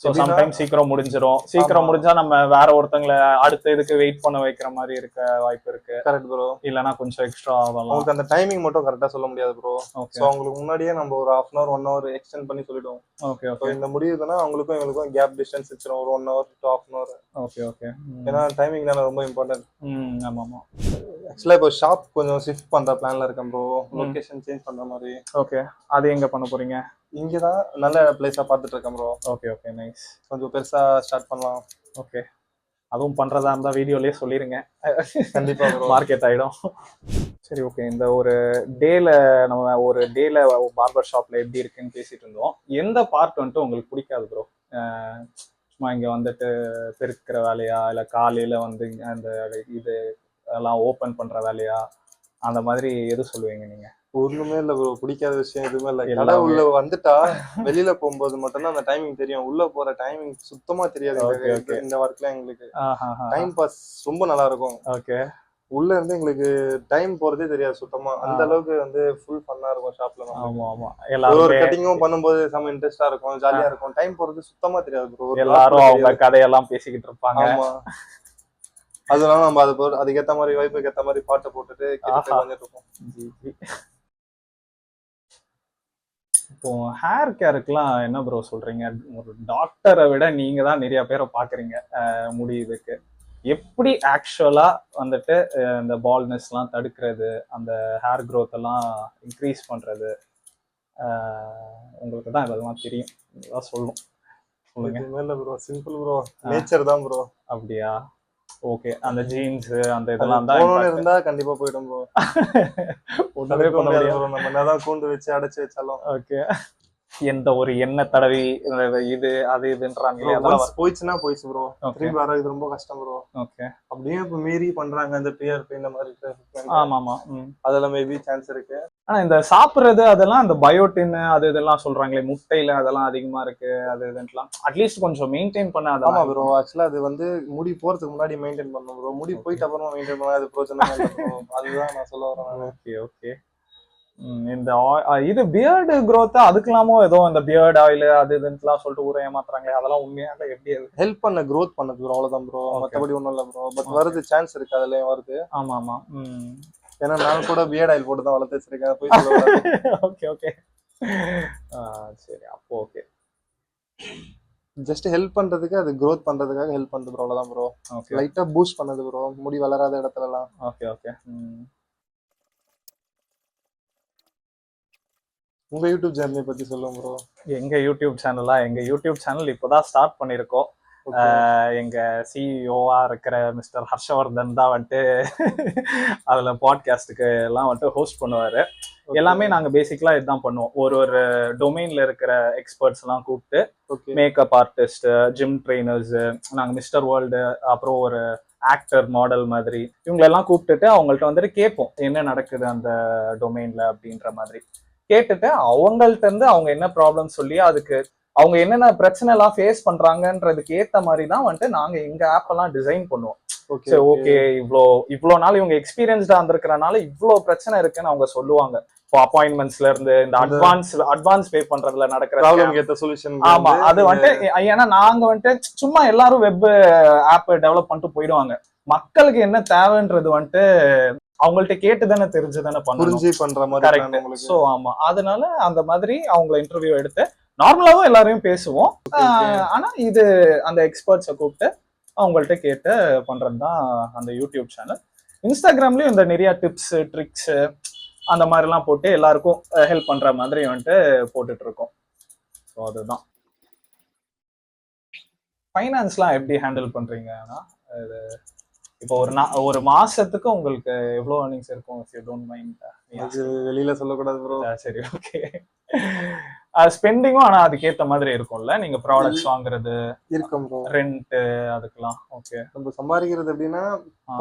ஸோ சம்டைம்ஸ் சீக்கிரம் முடிஞ்சிடும். சீக்கிரம் முடிஞ்சா நம்ம வேற ஒருத்தங்களை அடுத்த இதுக்கு வெயிட் பண்ண வைக்கிற மாதிரி இருக்க வாய்ப்பு இருக்கு. Correct bro. இல்லனா கொஞ்சம் எக்ஸ்ட்ரா ஆகலாம். உங்களுக்கு அந்த டைமிங் மட்டும் கரெக்டா சொல்ல முடியாது ப்ரோ. சோ உங்களுக்கு முன்னாடியே நம்ம ஒரு 1/2 hour 1 hour எக்ஸ்டெண்ட் பண்ணி சொல்லிடுவோம். Okay okay. இந்த முடியுதுன்னா அவங்களுக்கும் எங்களுக்கும் கேப் டிஸ்டன்ஸ் வச்சிரும் ஒரு 1 hour to 1/2 hour. Okay okay. ஏன்னா டைமிங் தான ரொம்ப இம்பார்ட்டன்ட். ஆமா ஆமா. ஆக்சுவலா இப்போ ஷாப் கொஞ்சம் ஷிஃப்ட் பண்ற பிளான்ல இருக்கேன் ப்ரோ. லொகேஷன் சேஞ்ச் பண்ற மாதிரி. ஓகே. அது எங்க பண்ண போறீங்க? இங்கதான் நல்ல பிளேஸா பாத்துட்டு இருக்கேன் ப்ரோ. Okay okay, nice. கொஞ்சம் பெருசா ஸ்டார்ட் பண்ணலாம். ஓகே. அதுவும் பண்றதா இருந்தா வீடியோலயே சொல்லிருங்க. கண்டிப்பா ப்ரோ, மார்க்கெட் ஆயிடும். சரி ஓகே. இந்த ஒரு டேல நம்ம ஒரு டேல பார்பர் ஷாப்ல எப்படி இருக்குன்னு பேசிட்டு இருந்தோம். எந்த பார்ட் வந்துட்டு உங்களுக்கு பிடிக்காது ப்ரோ? சும்மா இங்க வந்துட்டு பெருக்கிற வேலையா, இல்ல காலையில வந்து அந்த இது எல்லாம் ஓபன் பண்ற வேலையா, அந்த மாதிரி எது சொல்லுவீங்க நீங்க? ஒண்ணுமே இல்ல ப்ரோ, பிடிக்காத விஷயம் எதுவுமே இல்ல. கடை உள்ள வந்துட்டா வெளியில போகும்போது மட்டும்தான் அந்த டைமிங் தெரியும். உள்ள போற டைமிங் சுத்தமா தெரியாது. இந்த ஒர்க்ல எங்களுக்கு டைம் பாஸ் ரொம்ப நல்லா இருக்கும். ஓகே. உள்ள இருந்து எங்களுக்கு டைம் போறதே தெரியாது சுத்தமா. அந்த அளவுக்கு வந்து ஃபுல் ஃபன்னா இருக்கும் ஷாப்ல. ஆமா ஆமா. ஒரு கட்டிங்கும் பண்ணும்போது செம இன்ட்ரெஸ்டா இருக்கும், ஜாலியா இருக்கும். டைம் போறது சுத்தமா தெரியாது ப்ரோ. எல்லாரும் அவங்க கதையெல்லாம் பேசிக்கிட்டு இருப்பாங்க. ஆமா. அதனால நம்ம அதுக்கேத்த மாதிரி வைப்புக்கு ஏத்த மாதிரி பாட்டை போட்டுட்டு வந்துட்டு இருக்கோம். இப்போ ஹேர் கேருக்குலாம் என்ன ப்ரோ சொல்றீங்க? ஒரு டாக்டரை விட நீங்க தான் நிறைய பேரை பாக்குறீங்க முடி இதுக்கு. எப்படி ஆக்சுவலா வந்துட்டு இந்த பால்னஸ்லாம் தடுக்கிறது, அந்த ஹேர் growth எல்லாம் இன்க்ரீஸ் பண்றது, உங்களுக்கு தான் இதெல்லாம் தெரியும், இதெல்லாம் சொல்லணும். சொல்லுங்க. இல்ல ப்ரோ, சிம்பிள் ப்ரோ, நேச்சர் தான் ப்ரோ. அப்படியா? ஓகே. அந்த ஜீன்ஸ் அந்த இதெல்லாம் தான் போனோன்னு இருந்தா கண்டிப்பா போயிடும் ப்ரோ. ஒண்ணுமே பண்ண முடியாது ப்ரோ, நம்ம என்னதான் கூண்டு வச்சு அடைச்சு வச்சாலும். ஓகே. எந்த ஒரு எண்ணெய் தடவி இது அது இதுன்றாங்க, ஒன்ஸ் போயிடுச்சுன்னா போயிடுச்சு ப்ரோ. திரும்பி வர்றது ரொம்ப கஷ்டம் ப்ரோ. ஓகே. அப்படியே இப்ப மீறி பண்றாங்க இந்த பிஆர்பி இந்த மாதிரி. ஆமா ஆமா. அதெல்லாம் மேபி சான்ஸ் இருக்கு. ஆனா இந்த சாப்பிடுறது அதெல்லாம் இந்த பயோட்டின் அது இதெல்லாம் சொல்றாங்களே, முட்டையில அதெல்லாம் அதிகமா இருக்கு அது இதுலாம், அட்லீஸ்ட் கொஞ்சம் மெயின்டைன் பண்ண. ஆமா ப்ரோ, ஆக்சுவலா அது வந்து முடி போறதுக்கு முன்னாடி மெயின்டைன் பண்ணணும் ப்ரோ. முடி போயிட்டு அப்புறமா மெயின்டைன் பண்ணா அது பிரச்சனை இல்லை ப்ரோ. அதுதான் நான் சொல்ல வரேன். Okay okay. இந்த இது பியர்டு growth அதுக்கெல்லாமோ ஏதோ இந்த பியர்ட் ஆயில் அது இதுன்னுலாம் சொல்லிட்டு ஊரே ஏமாத்துறாங்களே, அதெல்லாம் உண்மையாக எப்படி? அது ஹெல்ப் பண்ண growth பண்ணது ப்ரோ, அவ்வளவுதான் ப்ரோ. மத்தபடி ஒண்ணும் இல்ல ப்ரோ. பட் வருது, சான்ஸ் இருக்கு, அதுலயும் வருது. ஆமா ஆமா. ஏன்னா நான் கூட பியர்ட் ஆயில் போட்டு தான் வளர்த்து வச்சிருக்கேன். போய் சொல்லுவாங்க. Okay okay. சரி, அப்போ ஓகே. ஜஸ்ட் ஹெல்ப் பண்றதுக்கு, அது growth பண்றதுக்காக ஹெல்ப் பண்ணுது ப்ரோ, அவ்வளவுதான் ப்ரோ. லைட்டா பூஸ்ட் பண்ணது ப்ரோ, முடி வளராத இடத்துல எல்லாம். Okay okay. உங்க யூடியூப் ஜர்னி பத்தி சொல்லுங்க ப்ரோ. எங்க யூடியூப் சேனல் இப்போதான் ஸ்டார்ட் பண்ணிருக்கோம். எங்க சிஇஓவா இருக்கிற மிஸ்டர் ஹர்ஷவர்தன் தான் வந்துட்டு அதுல பாட்காஸ்டுக்கு எல்லாம் வந்துட்டு ஹோஸ்ட் பண்ணுவாரு. எல்லாமே நாங்க பேசிக்கலா இதுதான் பண்ணுவோம். ஒரு டொமைன்ல இருக்கிற எக்ஸ்பர்ட்ஸ் எல்லாம் கூப்பிட்டு, மேக்கப் ஆர்டிஸ்ட், ஜிம் ட்ரெயினர்ஸ், நாங்க மிஸ்டர் வேர்ல்டு, அப்புறம் ஒரு ஆக்டர் மாடல் மாதிரி இவங்களெல்லாம் கூப்பிட்டுட்டு அவங்கள்ட்ட வந்துட்டு கேட்போம் என்ன நடக்குது அந்த டொமைன்ல அப்படின்ற மாதிரி. கேட்டுட்டு அவங்கள்ட்ட இருந்து அவங்க என்ன ப்ராப்ளம் சொல்லி அதுக்கு அவங்க என்னென்ன பிரச்சனை எல்லாம் ஃபேஸ் பண்றாங்கன்றதுக்கு ஏத்த மாதிரி தான் வந்துட்டு நாங்க எங்க ஆப் எல்லாம் டிசைன் பண்ணுவோம். ஓகே, இவ்வளோ நாள் இவங்க எக்ஸ்பீரியன்ஸ்டா இருந்திருக்கிறனால இவ்வளோ பிரச்சனை இருக்குன்னு அவங்க சொல்லுவாங்க. இப்போ அப்பாயின்மெண்ட்ஸ்ல இருந்து இந்த அட்வான்ஸ் பே பண்றதுல நடக்கிற சொல்யூஷன். ஆமா, அது வந்துட்டு ஏன்னா நாங்க வந்துட்டு சும்மா எல்லாரும் வெப் ஆப் டெவலப் பண்ணிட்டு போயிடுவாங்க. மக்களுக்கு என்ன தேவைன்றது வந்துட்டு அவங்கள்ட்ட கேட்டுதானே தெரிஞ்சுதானே பண்ணணும். கரெக்ட். சோ ஆமா, அதனால அந்த மாதிரி அவங்கள இன்டர்வியூ எடுத்து நார்மலாவும் எல்லாரையும் பேசுவோம். ஆனா இது அந்த எக்ஸ்பர்ட்ஸை கூப்பிட்டு அவங்கள்ட்ட கேட்டு பண்றதுதான் அந்த யூடியூப் சேனல். இன்ஸ்டாகிராம்லயும் இந்த நிறைய டிப்ஸ் ட்ரிக்ஸ் அந்த மாதிரி எல்லாம் போட்டு எல்லாருக்கும் ஹெல்ப் பண்ற மாதிரி வந்துட்டு போட்டுட்டு இருக்கோம். ஸோ அதுதான். ஃபைனான்ஸ்லாம் எப்படி ஹேண்டில் பண்றீங்கன்னா, இப்போ ஒரு மாசத்துக்கு உங்களுக்கு எவ்வளவு earnings இருக்கும்? if you don't mind. அது வெளியில சொல்லக்கூடாது ப்ரோ. சரி, ஓகே. ஸ்பெண்டிங்கும் ஆனா அதுக்கேத்த மாதிரி இருக்கும்ல, நீங்க ப்ராடக்ட்ஸ் வாங்குறது இருக்கும் ப்ரோ, ரெண்ட் அதுக்கெல்லாம். ஓகே. நம்ம சம்பாதிக்கிறது எப்படின்னா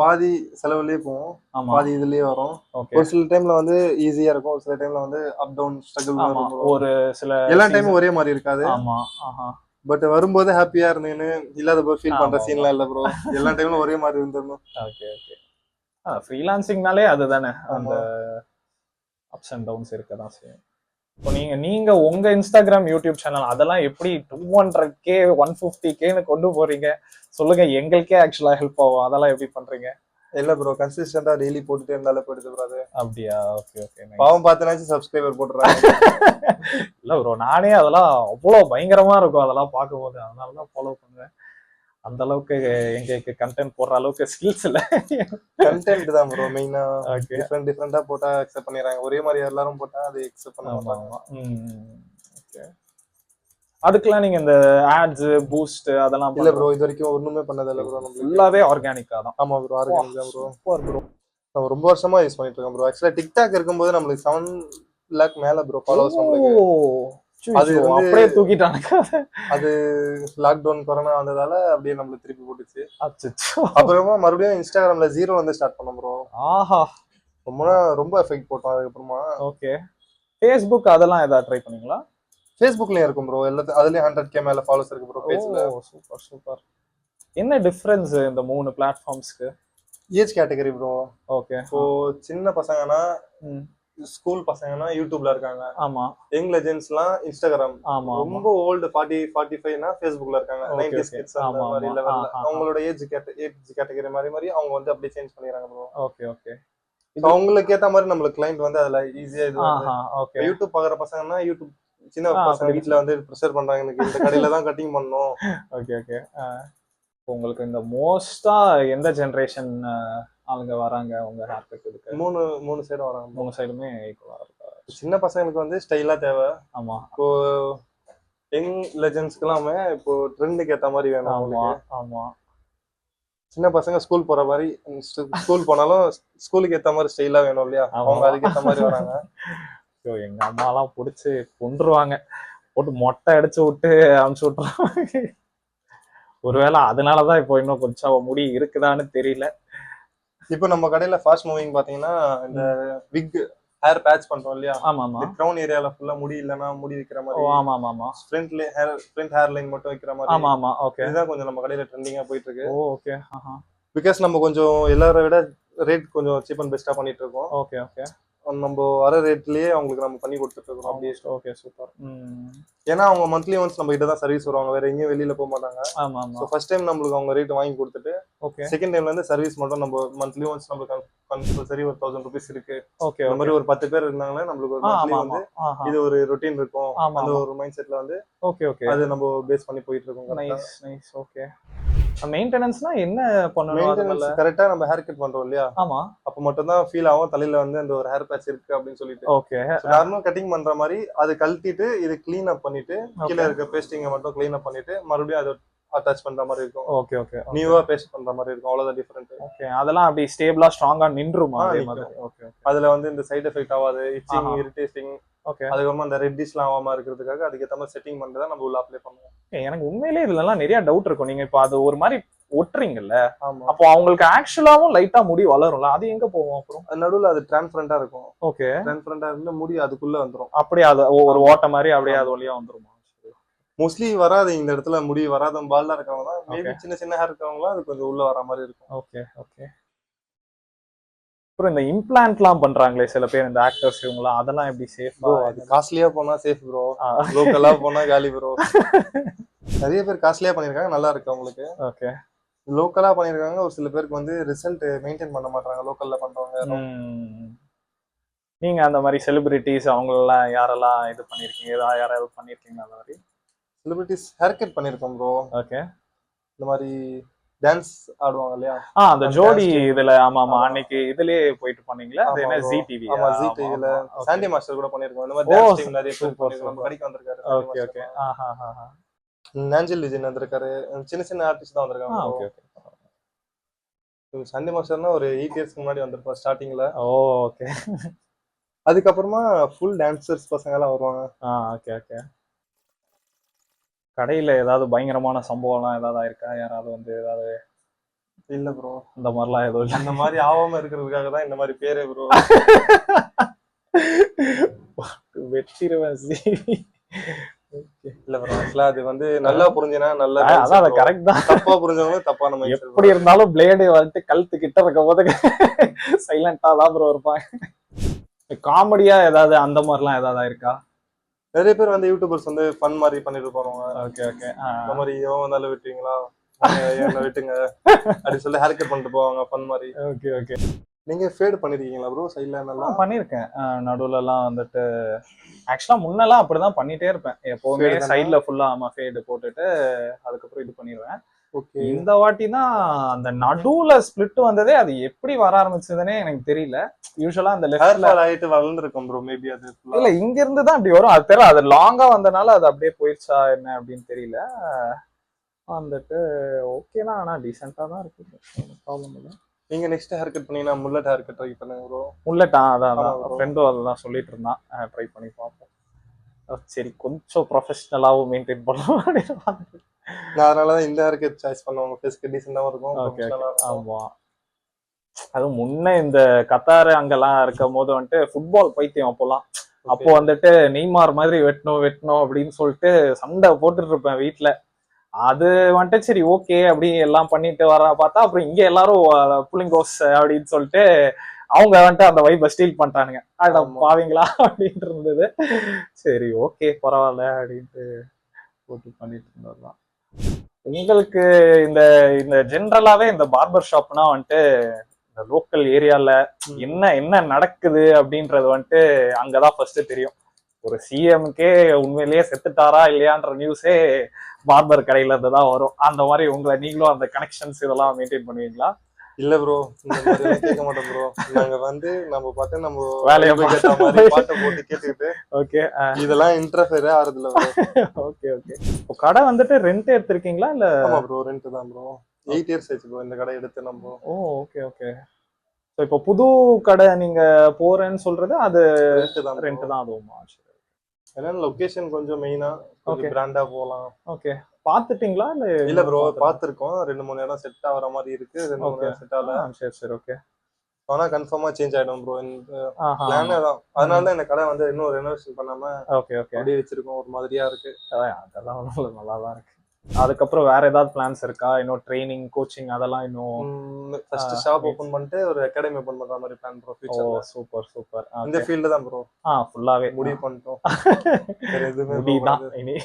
பாதி செலவுலயே போகும், பாதி இதுலயே வரும். ஒரு சில டைம்ல வந்து ஈஸியா இருக்கும், ஒரு சில டைம்ல வந்து அப் டவுன் ஸ்ட்ரகிள் வரும். ஒரு சில எல்லா டைமும் ஒரே மாதிரி இருக்காது. ஆமா. பட் வரும்போது ஹாப்பியா இருந்தேன்னு இல்லாத போது ஃபீல் பண்ற சீன்லாம் இல்ல ப்ரோ. எல்லா டைம்ல ஒரே மாதிரி இருந்துடணும். Okay okay. ஃப்ரீலான்சிங்னாலே அதுதானே, அந்த அப்ஸ் அண்ட் டவுன்ஸ் இருக்கதான் செய்யும். இப்போ நீங்க உங்க இன்ஸ்டாகிராம் யூடியூப் சேனல் அதெல்லாம் எப்படி 200K 150Kன்னு கொண்டு போறீங்க சொல்லுங்க, எங்களுக்கே ஆக்சுவலா ஹெல்ப் ஆகும். அதெல்லாம் எப்படி பண்றீங்க? இல்ல ப்ரோ, கன்சிஸ்டன்டா டெய்லி போட்டுட்டே இருந்தாலே போயிடுது ப்ரோ. அது அப்படியா? Okay okay. பாவம் பார்த்தனாச்சும் சப்ஸ்கிரைபர் போட்டுறாங்க. இல்ல ப்ரோ, நானே அதெல்லாம் அவ்வளவு பயங்கரமா இருக்கும் அதெல்லாம் பார்க்கும்போது, அதனாலதான் ஃபாலோ பண்ணுவேன். அந்த அளவுக்கு எங்களுக்கு கண்டென்ட் போடுற அளவுக்கு ஸ்கில்ஸ் இல்ல. கண்டென்ட் தான் ப்ரோ மெயினா. டிஃபரெண்டா போட்டா அக்செப்ட் பண்ணிடுறாங்க. ஒரே மாதிரி எல்லாரும் போட்டா அது அக்செப்ட் பண்ண மாட்டாங்க. ஓகே. அதுக்கெல்லாம் நீங்க இந்த ஆட்ஸ் பூஸ்ட் அதெல்லாம் இல்ல ப்ரோ, இது வரைக்கும் ஒண்ணுமே பண்ணது இல்ல ப்ரோ. நம்ம ஃபுல்லாவே ஆர்கானிக்கா தான். ஆமா ப்ரோ, ஆர்கானிக் தான் ப்ரோ. Super bro. நான் ரொம்ப வருஷமா யூஸ் பண்ணிட்டு இருக்கேன் ப்ரோ. ஆக்சுவலா டிக்டாக் இருக்கும்போது நம்மளுக்கு 7 lakh மேல ப்ரோ ஃபாலோவர்ஸ் நம்மளுக்கு. அது அப்படியே தூக்கிட்டானுங்க. அது லாக்டவுன் கொரோனா வந்ததால அப்படியே நம்மளுக்கு திருப்பி போட்டுச்சு. அப்புறமா மறுபடியும் இன்ஸ்டாகிராம்ல 0 வந்து ஸ்டார்ட் பண்ணோம் ப்ரோ. ஆஹா, ரொம்ப எஃபெக்ட் போட்டோம் அதுக்கப்புறமா. ஓகே. ஃபேஸ்புக் அதெல்லாம் ஏதாவது ட்ரை பண்ணீங்களா? ஃபேஸ்புக்லயும் இருக்கும் ப்ரோ. அதுலயும் 100K மேல ஃபாலோவர்ஸ் இருக்கு ப்ரோ பேஜ்ல. Super super. என்ன டிஃபரன்ஸ் இந்த 3 பிளாட்ஃபார்ம்ஸ்க்கு? Age category bro. ஓகே. இப்போ சின்ன பசங்கன்னா ஸ்கூல் பசங்கன்னா யூடியூப்ல இருக்காங்க. ஆமா. யங் லெஜெண்ட்ஸ்லாம் இன்ஸ்டாகிராம். ஆமா. ரொம்ப ஓல்டு 40 45னா ஃபேஸ்புக்ல இருக்காங்க. 90s கிட்ஸ் அந்த மாதிரி லெவல்ல அவங்களோட ஏஜ் கேட்டகரி மாதிரி அவங்க வந்து அப்படியே சேஞ்ச் பண்ணிடுறாங்க ப்ரோ. Okay okay. அவங்களுக்கு ஏத்த மாதிரி நம்மளுக்கு கிளையண்ட் வந்து அதுல ஈஸியா இது வந்து. ஓகே. யூடியூப் பாக்குற பசங்கன்னா யூடியூப் சின்ன பசங்க வீட்ல வந்து ப்ரெஷர் பண்றாங்க, எனக்கு இந்த கடையில தான் கட்டிங் பண்ணனும். Okay okay. உங்களுக்கு இந்த மோஸ்டா எந்த ஜெனரேஷன் ஆளுங்க வராங்க உங்க ஹேர் கட் இதுக்கு? மூணு சைடு வராங்க. 3 சைடுமே ஈக்குவலா இருக்கா? சின்ன பசங்களுக்கு வந்து ஸ்டைலா தேவை. ஆமா. இப்போ யங் லெஜெண்ட்ஸ்க்கு எல்லாமே இப்போ ட்ரெண்டுக்கு ஏத்த மாதிரி வேணும். ஆமா ஆமா. சின்ன பசங்க ஸ்கூல் போற மாதிரி, ஸ்கூல் போனாலும் ஸ்கூலுக்கு ஏத்த மாதிரி ஸ்டைலா வேணும் இல்லையா, அவங்க அதுக்கு ஏத்த மாதிரி வராங்க. ஐயோ, எங்க அம்மா எல்லாம் புடிச்சு கொன்றுவாங்க, போட்டு மொட்டை அடிச்சு விட்டு அனுப்பிச்சு விட்டுருவாங்க. ஒருவேளை அதனாலதான் இப்போ இன்னும் கொஞ்சம் முடி இருக்குதான்னு தெரியல. இப்போ நம்ம கடையில ஃபாஸ்ட் மூவிங் பாத்தீங்கன்னா இந்த விக் ஹேர் பேட்ச் பண்றோம் இல்லையா, ஆமா ஆமா. கிரவுன் ஏரியால ஃபுல்லா முடி இல்லனா முடி வைக்கிற மாதிரி, ஆமா ஆமா ஆமா, ஃப்ரண்ட் ஹேர் லைன் மட்டும் வைக்கிற மாதிரி. ஆமா ஆமா. ஓகே, இதுதான் கொஞ்சம் நம்ம கடையில ட்ரெண்டிங்கா போயிட்டு இருக்கு. ஓகே. பிகாஸ் நம்ம கொஞ்சம் எல்லாரை விட ரேட் கொஞ்சம் சீப் அண்ட் பெஸ்டா பண்ணிட்டு இருக்கோம். Okay okay. நம்ம வர ரேட்லயே அவங்களுக்கு நம்ம பண்ணி கொடுத்துட்டு இருக்கோம் அப்படியே. Okay, super. ஏன்னா அவங்க மந்த்லி ஒன்ஸ் நம்ம கிட்ட தான் சர்வீஸ் வருவாங்க, வேற எங்கேயும் வெளியில போக மாட்டாங்க. ஆமா ஆமா. சோ ஃபர்ஸ்ட் டைம் நம்மளுக்கு அவங்க ரேட் வாங்கி கொடுத்துட்டு, ஓகே, செகண்ட் டைம்ல இருந்து சர்வீஸ் மட்டும் நம்ம மந்த்லி ஒன்ஸ் நம்மளுக்கு கம்பல்சரி ஒரு 1000 rupees இருக்கு. ஓகே. இந்த மாதிரி ஒரு 10 பேர் இருந்தாங்கன்னா நம்மளுக்கு ஒரு மந்த்லி வந்து இது ஒரு ரொட்டீன் இருக்கும், அந்த ஒரு மைண்ட் செட்ல வந்து ஓகே ஓகே, அது நம்ம பேஸ் பண்ணி போயிட்டு இருக்கோம். Nice nice. ஓகே. மெயின்டெனன்ஸ்னா என்ன பண்ணணும்? மெயின்டெனன்ஸ் கரெக்ட்டா நம்ம ஹேர் கட் பண்றோம் இல்லையா, ஆமா, அப்ப மட்டும் தான் ஃபீல் ஆகும் தலையில வந்து அந்த ஒரு ஹேர் பேட்ச் இருக்கு அப்படின்னு சொல்லிட்டு. ஓகே. நார்மல் கட்டிங் பண்ற மாதிரி அது கழட்டிட்டு இது க்ளீன் அப் பண்ணிட்டு கீழே இருக்க பேஸ்டிங்க மட்டும் க்ளீன் அப் பண்ணிட்டு மறுபடியும் அதை அட்டாச் பண்ற மாதிரி இருக்கும். Okay okay. நியூவா பேஸ்ட் பண்ற மாதிரி இருக்கும், அவ்வளவுதான் டிஃபரெண்ட். ஓகே, அதெல்லாம் அப்படி ஸ்டேபிளா ஸ்ட்ராங்கா நின்றுமா அதே மாதிரி? ஓகே. அதுல வந்து இந்த சைடு எஃபெக்ட் ஆகாது, இச்சிங், இரிட்டேட்டிங். ஓகே. அதுக்கப்புறமா அந்த ரெட்டிஷ்லாம் ஆகாம இருக்கிறதுக்காக அதுக்கேற்ற மாதிரி செட்டிங் பண்றதா நம்ம உள்ள அப்ளை பண்ணுவோம். எனக்கு உண்மையிலேயே இதுலலாம் நிறைய டவுட் இருக்கும். நீங்க இப்ப அது ஒரு மாதிரி ஒட்டுறீங்கல்ல, ஆமா, அப்போ அவங்களுக்கு ஆக்சுவலாவும் லைட்டா முடி வளரும்ல, அது எங்க போகும் அப்புறம்? நடுவுல அது டிரான்ஸ்பரண்டா இருக்கும். ஓகே, டிரான்ஸ்பரண்டா இருந்து முடி அதுக்குள்ள வந்துரும். அப்படியே அது ஒரு ஓட்ட மாதிரி அப்படியே அது வழியா வந்துருமா? மோஸ்ட்லி வராது இந்த இடத்துல, முடி வராத பால்ல இருக்கவங்க தான் மேபி சின்ன சின்ன ஹேர் இருக்கவங்களாம் அது கொஞ்சம் உள்ள வர மாதிரி இருக்கும். Okay okay. அப்புறம் இந்த இம்ப்ளான்ட்லாம் பண்றாங்களே சில பேர், இந்த ஆக்டர்ஸ் இவங்கலாம், அதெல்லாம் எப்படி சேஃப்? அது காஸ்ட்லியா போனா சேஃப் ப்ரோ, லோக்கலா போனா காலி ப்ரோ. நிறைய பேர் காஸ்ட்லியா பண்ணிருக்காங்க, நல்லா இருக்கு அவங்களுக்கு. ஓகே. லோக்கலா பண்ணிருக்காங்க, ஒரு சில பேருக்கு வந்து ரிசல்ட் மெயின்டைன் பண்ண மாட்டாங்க லோக்கல்ல பண்றவங்க. நீங்க அந்த மாதிரி செலிபிரிட்டிஸ் அவங்களெல்லாம் யாரெல்லாம் இது பண்ணிருக்கீங்க? யாராவது பண்ணிருக்கீங்க அந்த மாதிரி? செலிபிரிட்டிஸ் ஹேர் கட் பண்ணிருக்கோம் ப்ரோ. ஓகே. இந்த மாதிரி டான்ஸ் ஆடுவாங்க இல்லையா, அந்த ஜோடி இதுல. ஆமா ஆமா, அன்னைக்கு இதுலயே போயிட்டு பண்ணீங்களா? அது என்ன ஜி டிவி? ஆமா, ஜி டிவில சாண்டி மாஸ்டர் கூட பண்ணிருக்கோம். இந்த மாதிரி டான்ஸ் டீம் நிறைய பேர் பண்ணிருக்கோம். நம்ம கடைக்கு வந்திருக்காரு. Okay okay. நாஞ்சல் விஜயன் வந்திருக்காரு. சின்ன சின்ன ஆர்டிஸ்ட் தான் வந்திருக்காங்க. Okay okay. சாண்டி மாஸ்டர்னா ஒரு 8 இயர்ஸ்க்கு முன்னாடி வந்திருப்போம் ஸ்டார்டிங்ல. ஓகே. அதுக்கப்புறமா ஃபுல் டான்சர்ஸ் பசங்க எல்லாம் வருவாங்க. Okay okay. கடையில ஏதாவது பயங்கரமான சம்பவம்லாம் ஏதாவது ஆயிருக்கா? யாராவது வந்து ஏதாவது? இல்ல ப்ரோ, அந்த மாதிரிலாம் எதுவும் இல்லை. அந்த மாதிரி ஆகாம இருக்கிறதுக்காக தான் இந்த மாதிரி பேரே ப்ரோ. வெட்டிடுவேன். இல்ல ப்ரோ, ஆக்சுவலா அது வந்து நல்லா புரிஞ்சினா நல்லா, அதான் அது கரெக்ட் தான். தப்பா புரிஞ்சவங்க தப்பான மாதிரி. எப்படி இருந்தாலும் பிளேடு வந்துட்டு கழுத்து கிட்ட இருக்கும் போது சைலண்டா தான் ப்ரோ இருப்பாங்க. காமெடியா ஏதாவது அந்த மாதிரிலாம் ஏதாவது இருக்கா? நிறைய பேர் வந்து யூடியூபர்ஸ் வந்து ஃபன் மாதிரி பண்ணிட்டு போறவங்க. Okay okay. இந்த மாதிரி எவன் வந்தாலும் விட்டுவீங்களா, என்ன விட்டுங்க அப்படி சொல்லி ஹேர் கட் பண்ணிட்டு போவாங்க ஃபன் மாதிரி. Okay okay. நீங்க ஃபேட் பண்ணிருக்கீங்களா ப்ரோ? சைடுல நல்லா பண்ணிருக்கேன். நடுவுல எல்லாம் வந்துட்டு ஆக்சுவலா முன்னெல்லாம் அப்படிதான் பண்ணிட்டே இருப்பேன் எப்பவுமே. சைட்ல ஃபுல்லா ஆமா ஃபேடு போட்டுட்டு அதுக்கப்புறம் இது பண்ணிடுவேன். ஓகே. இந்த வாட்டி தான் அந்த நடுவுல ஸ்பிளிட் வந்ததே, அது எப்படி வர ஆரம்பிச்சதுன்னே எனக்கு தெரியல. யூசுவலா அந்த லெஃப்ட்ல ஆயிட்டு வளர்ந்துருக்கும் ப்ரோ, மேபி அது இல்ல இங்க இருந்து தான் அப்படி வரும், அது தெரியல. அது லாங்கா வந்தனால அது அப்படியே போயிடுச்சா என்ன அப்படின்னு தெரியல. வந்துட்டு ஓகேதான், ஆனா டீசெண்டா தான் இருக்கு, ப்ராப்ளம் இல்லை. நீங்க நெக்ஸ்ட் ஹேர் கட் பண்ணீங்கன்னா முல்லட் ஹேர் கட் ட்ரை பண்ணுங்க ப்ரோ. முல்லட்டா? அதான் ஃப்ரெண்டும் அதெல்லாம் சொல்லிட்டு இருந்தான், ட்ரை பண்ணி பார்ப்போம். சரி, கொஞ்சம் ப்ரொஃபஷனலாவும் மெயின்டைன் பண்ணலாம் அப்படின்னு. நான் அதனாலதான் இந்த ஹேர் கட் சாய்ஸ் பண்ணுவாங்க, ஃபேஸ்க்கு டீசெண்டாவும் இருக்கும். ஆமா, அதுவும் முன்ன இந்த கத்தார் அங்கெல்லாம் இருக்கும் போது வந்துட்டு ஃபுட்பால் பைத்தியம் அப்போலாம். அப்போ வந்துட்டு நெய்மார் மாதிரி வெட்டணும் அப்படின்னு சொல்லிட்டு சண்டை போட்டுட்டு இருப்பேன் வீட்டுல. அது வந்துட்டு சரி ஓகே அப்படி எல்லாம் பண்ணிட்டு வர பார்த்தா, அப்புறம் இங்க எல்லாரும் புள்ளிங்கோஸ் அப்படின்னு சொல்லிட்டு அவங்க வந்துட்டு அந்த வைப்பை ஸ்டீல் பண்ணிட்டானுங்க. பாவீங்களா அப்படின்ட்டு இருந்தது. சரி ஓகே பரவாயில்ல அப்படின்ட்டு போட்டு பண்ணிட்டு இருந்ததுதான். உங்களுக்கு இந்த இந்த ஜென்ரலாவே இந்த பார்பர் ஷாப்னா வந்துட்டு இந்த லோக்கல் ஏரியால என்ன என்ன நடக்குது அப்படின்றது வந்துட்டு அங்கதான் ஃபர்ஸ்ட் தெரியும். ஒரு சிஎம்கே உண்மையிலேயே செத்துட்டாரா இல்லையான்ற நியூஸே பார்பர் கடையில இருந்து தான் வரும். அந்த மாதிரி உங்களை நீங்களும் அந்த கனெக்ஷன்ஸ் இதெல்லாம் மெயின்டைன் பண்ணுவீங்களா? இல்ல ப்ரோ, இந்த மாதிரி எல்லாம் கேட்க மாட்டோம் ப்ரோ. நாங்க வந்து நம்ம பார்த்து நம்ம வேலையை கேட்ட மாதிரி பாட்டை போட்டு கேட்டுக்கிட்டு ஓகே இதெல்லாம் இன்டர்ஃபியர் ஆறதுல ப்ரோ. Okay okay. இப்போ கடை வந்துட்டு ரெண்ட் எடுத்திருக்கீங்களா இல்ல? ஆமா ப்ரோ, ரெண்ட் தான் ப்ரோ. 8 years ஆச்சு ப்ரோ இந்த கடை எடுத்து நம்ம. ஓ ஓகே ஓகே. ஸோ இப்போ புது கடை நீங்க போறேன்னு சொல்றது அது ரெண்ட் தான் அதுவுமா? ஏன்னா லொகேஷன் கொஞ்சம் மெயினா கொஞ்சம் பிராண்டா போலாம். ஓகே. பாத்துட்டீங்களா இல்ல? இல்ல ப்ரோ, பாத்துருக்கோம். 2-3 இடம் செட் ஆகுற மாதிரி இருக்கு. 2-3 இடம் செட் ஆகல. சரி சரி ஓகே. ஆனா கன்ஃபார்மா சேஞ்ச் ஆயிடும் ப்ரோ. இந்த பிளானே தான். அதனால தான் இந்த கடை வந்து இன்னும் ரெனோவேஷன் பண்ணாம ஓகே ஓகே அப்படியே வச்சிருக்கோம். ஒரு மாதிரியா இருக்கு. அதெல்லாம் ஒன்றும் நல்லா தான் இருக்கு. அதுக்கப்புறம் வேற ஏதாவது பிளான்ஸ் இருக்கா? இன்னும் ட்ரைனிங் கோச்சிங் அதெல்லாம் இன்னும் ஃபர்ஸ்ட் ஷாப் ஓபன் பண்ணிட்டு ஒரு அகாடமி ஓபன் பண்ற மாதிரி பிளான் ப்ரோ ஃபியூச்சர்ல. Super super. இந்த ஃபீல்ட் தான் ப்ரோ. ஃபுல்லாவே முடிவு பண்ணிட்டோம். வேற எதுவுமே முடிதான் இனி.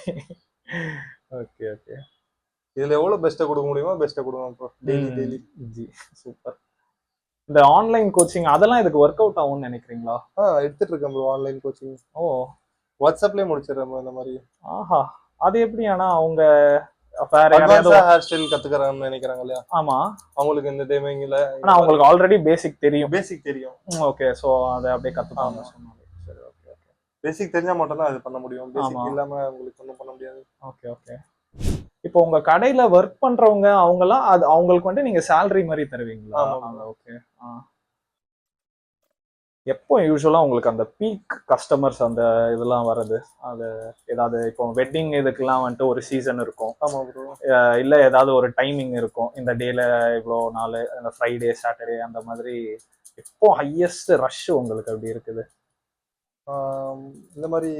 Okay okay. இதுல எவ்வளவு பெஸ்ட்டா கொடுக்க முடியுமோ பெஸ்ட்டா கொடுங்க ப்ரோ. Daily G super. இந்த ஆன்லைன் கோச்சிங் அதெல்லாம் இதுக்கு ஒர்க் அவுட் ஆகும்னு நினைக்கிறீங்களா? எடுத்துட்டு இருக்கேன் ப்ரோ ஆன்லைன் கோச்சிங். ஓ வாட்ஸ்அப்லயே முடிச்சிடுறேன் ப்ரோ இந்த மாதிரி. ஆஹா, அது எப்படி? ஆனா அவங்க ஹேர் ஸ்டைல் கத்துக்கறாங்கன்னு நினைக்கிறாங்க இல்லையா? ஆமா, அவங்களுக்கு இந்த டைமிங்ல ஆனா அவங்களுக்கு ஆல்ரெடி பேசிக் தெரியும். ஓகே, சோ அதை அப்படியே கத்துப்பாங்க சொன்னாங்க. சரி ஓகே ஓகே. பேசிக் தெரிஞ்சா மட்டும் தான் அது பண்ண முடியும். பேசிக் இல்லாம உங்களுக்கு ஒண்ணும் பண்ண முடியாது. Okay okay. இப்போ உங்க கடையில ஒர்க் பண்றவங்க அவங்கலாம் அது அவங்களுக்கு வந்து நீங்க salary மாதிரி தருவீங்களா? ஓகே. எப்போ யூஸ்வலா உங்களுக்கு அந்த பீக் கஸ்டமர்ஸ் அந்த இதெல்லாம் வருது? அது ஏதாவது இப்போ வெட்டிங் இதுக்கெல்லாம் வந்துட்டு ஒரு சீசன் இருக்கும். ஆமா ப்ரோ. இல்ல ஏதாவது ஒரு டைமிங் இருக்கும். இந்த டேல இவ்வளோ நாள், இந்த ஃப்ரைடே சாட்டர்டே அந்த மாதிரி எப்போ ஹையஸ்ட் ரஷ் உங்களுக்கு அப்படி இருக்குது? இந்த மாதிரி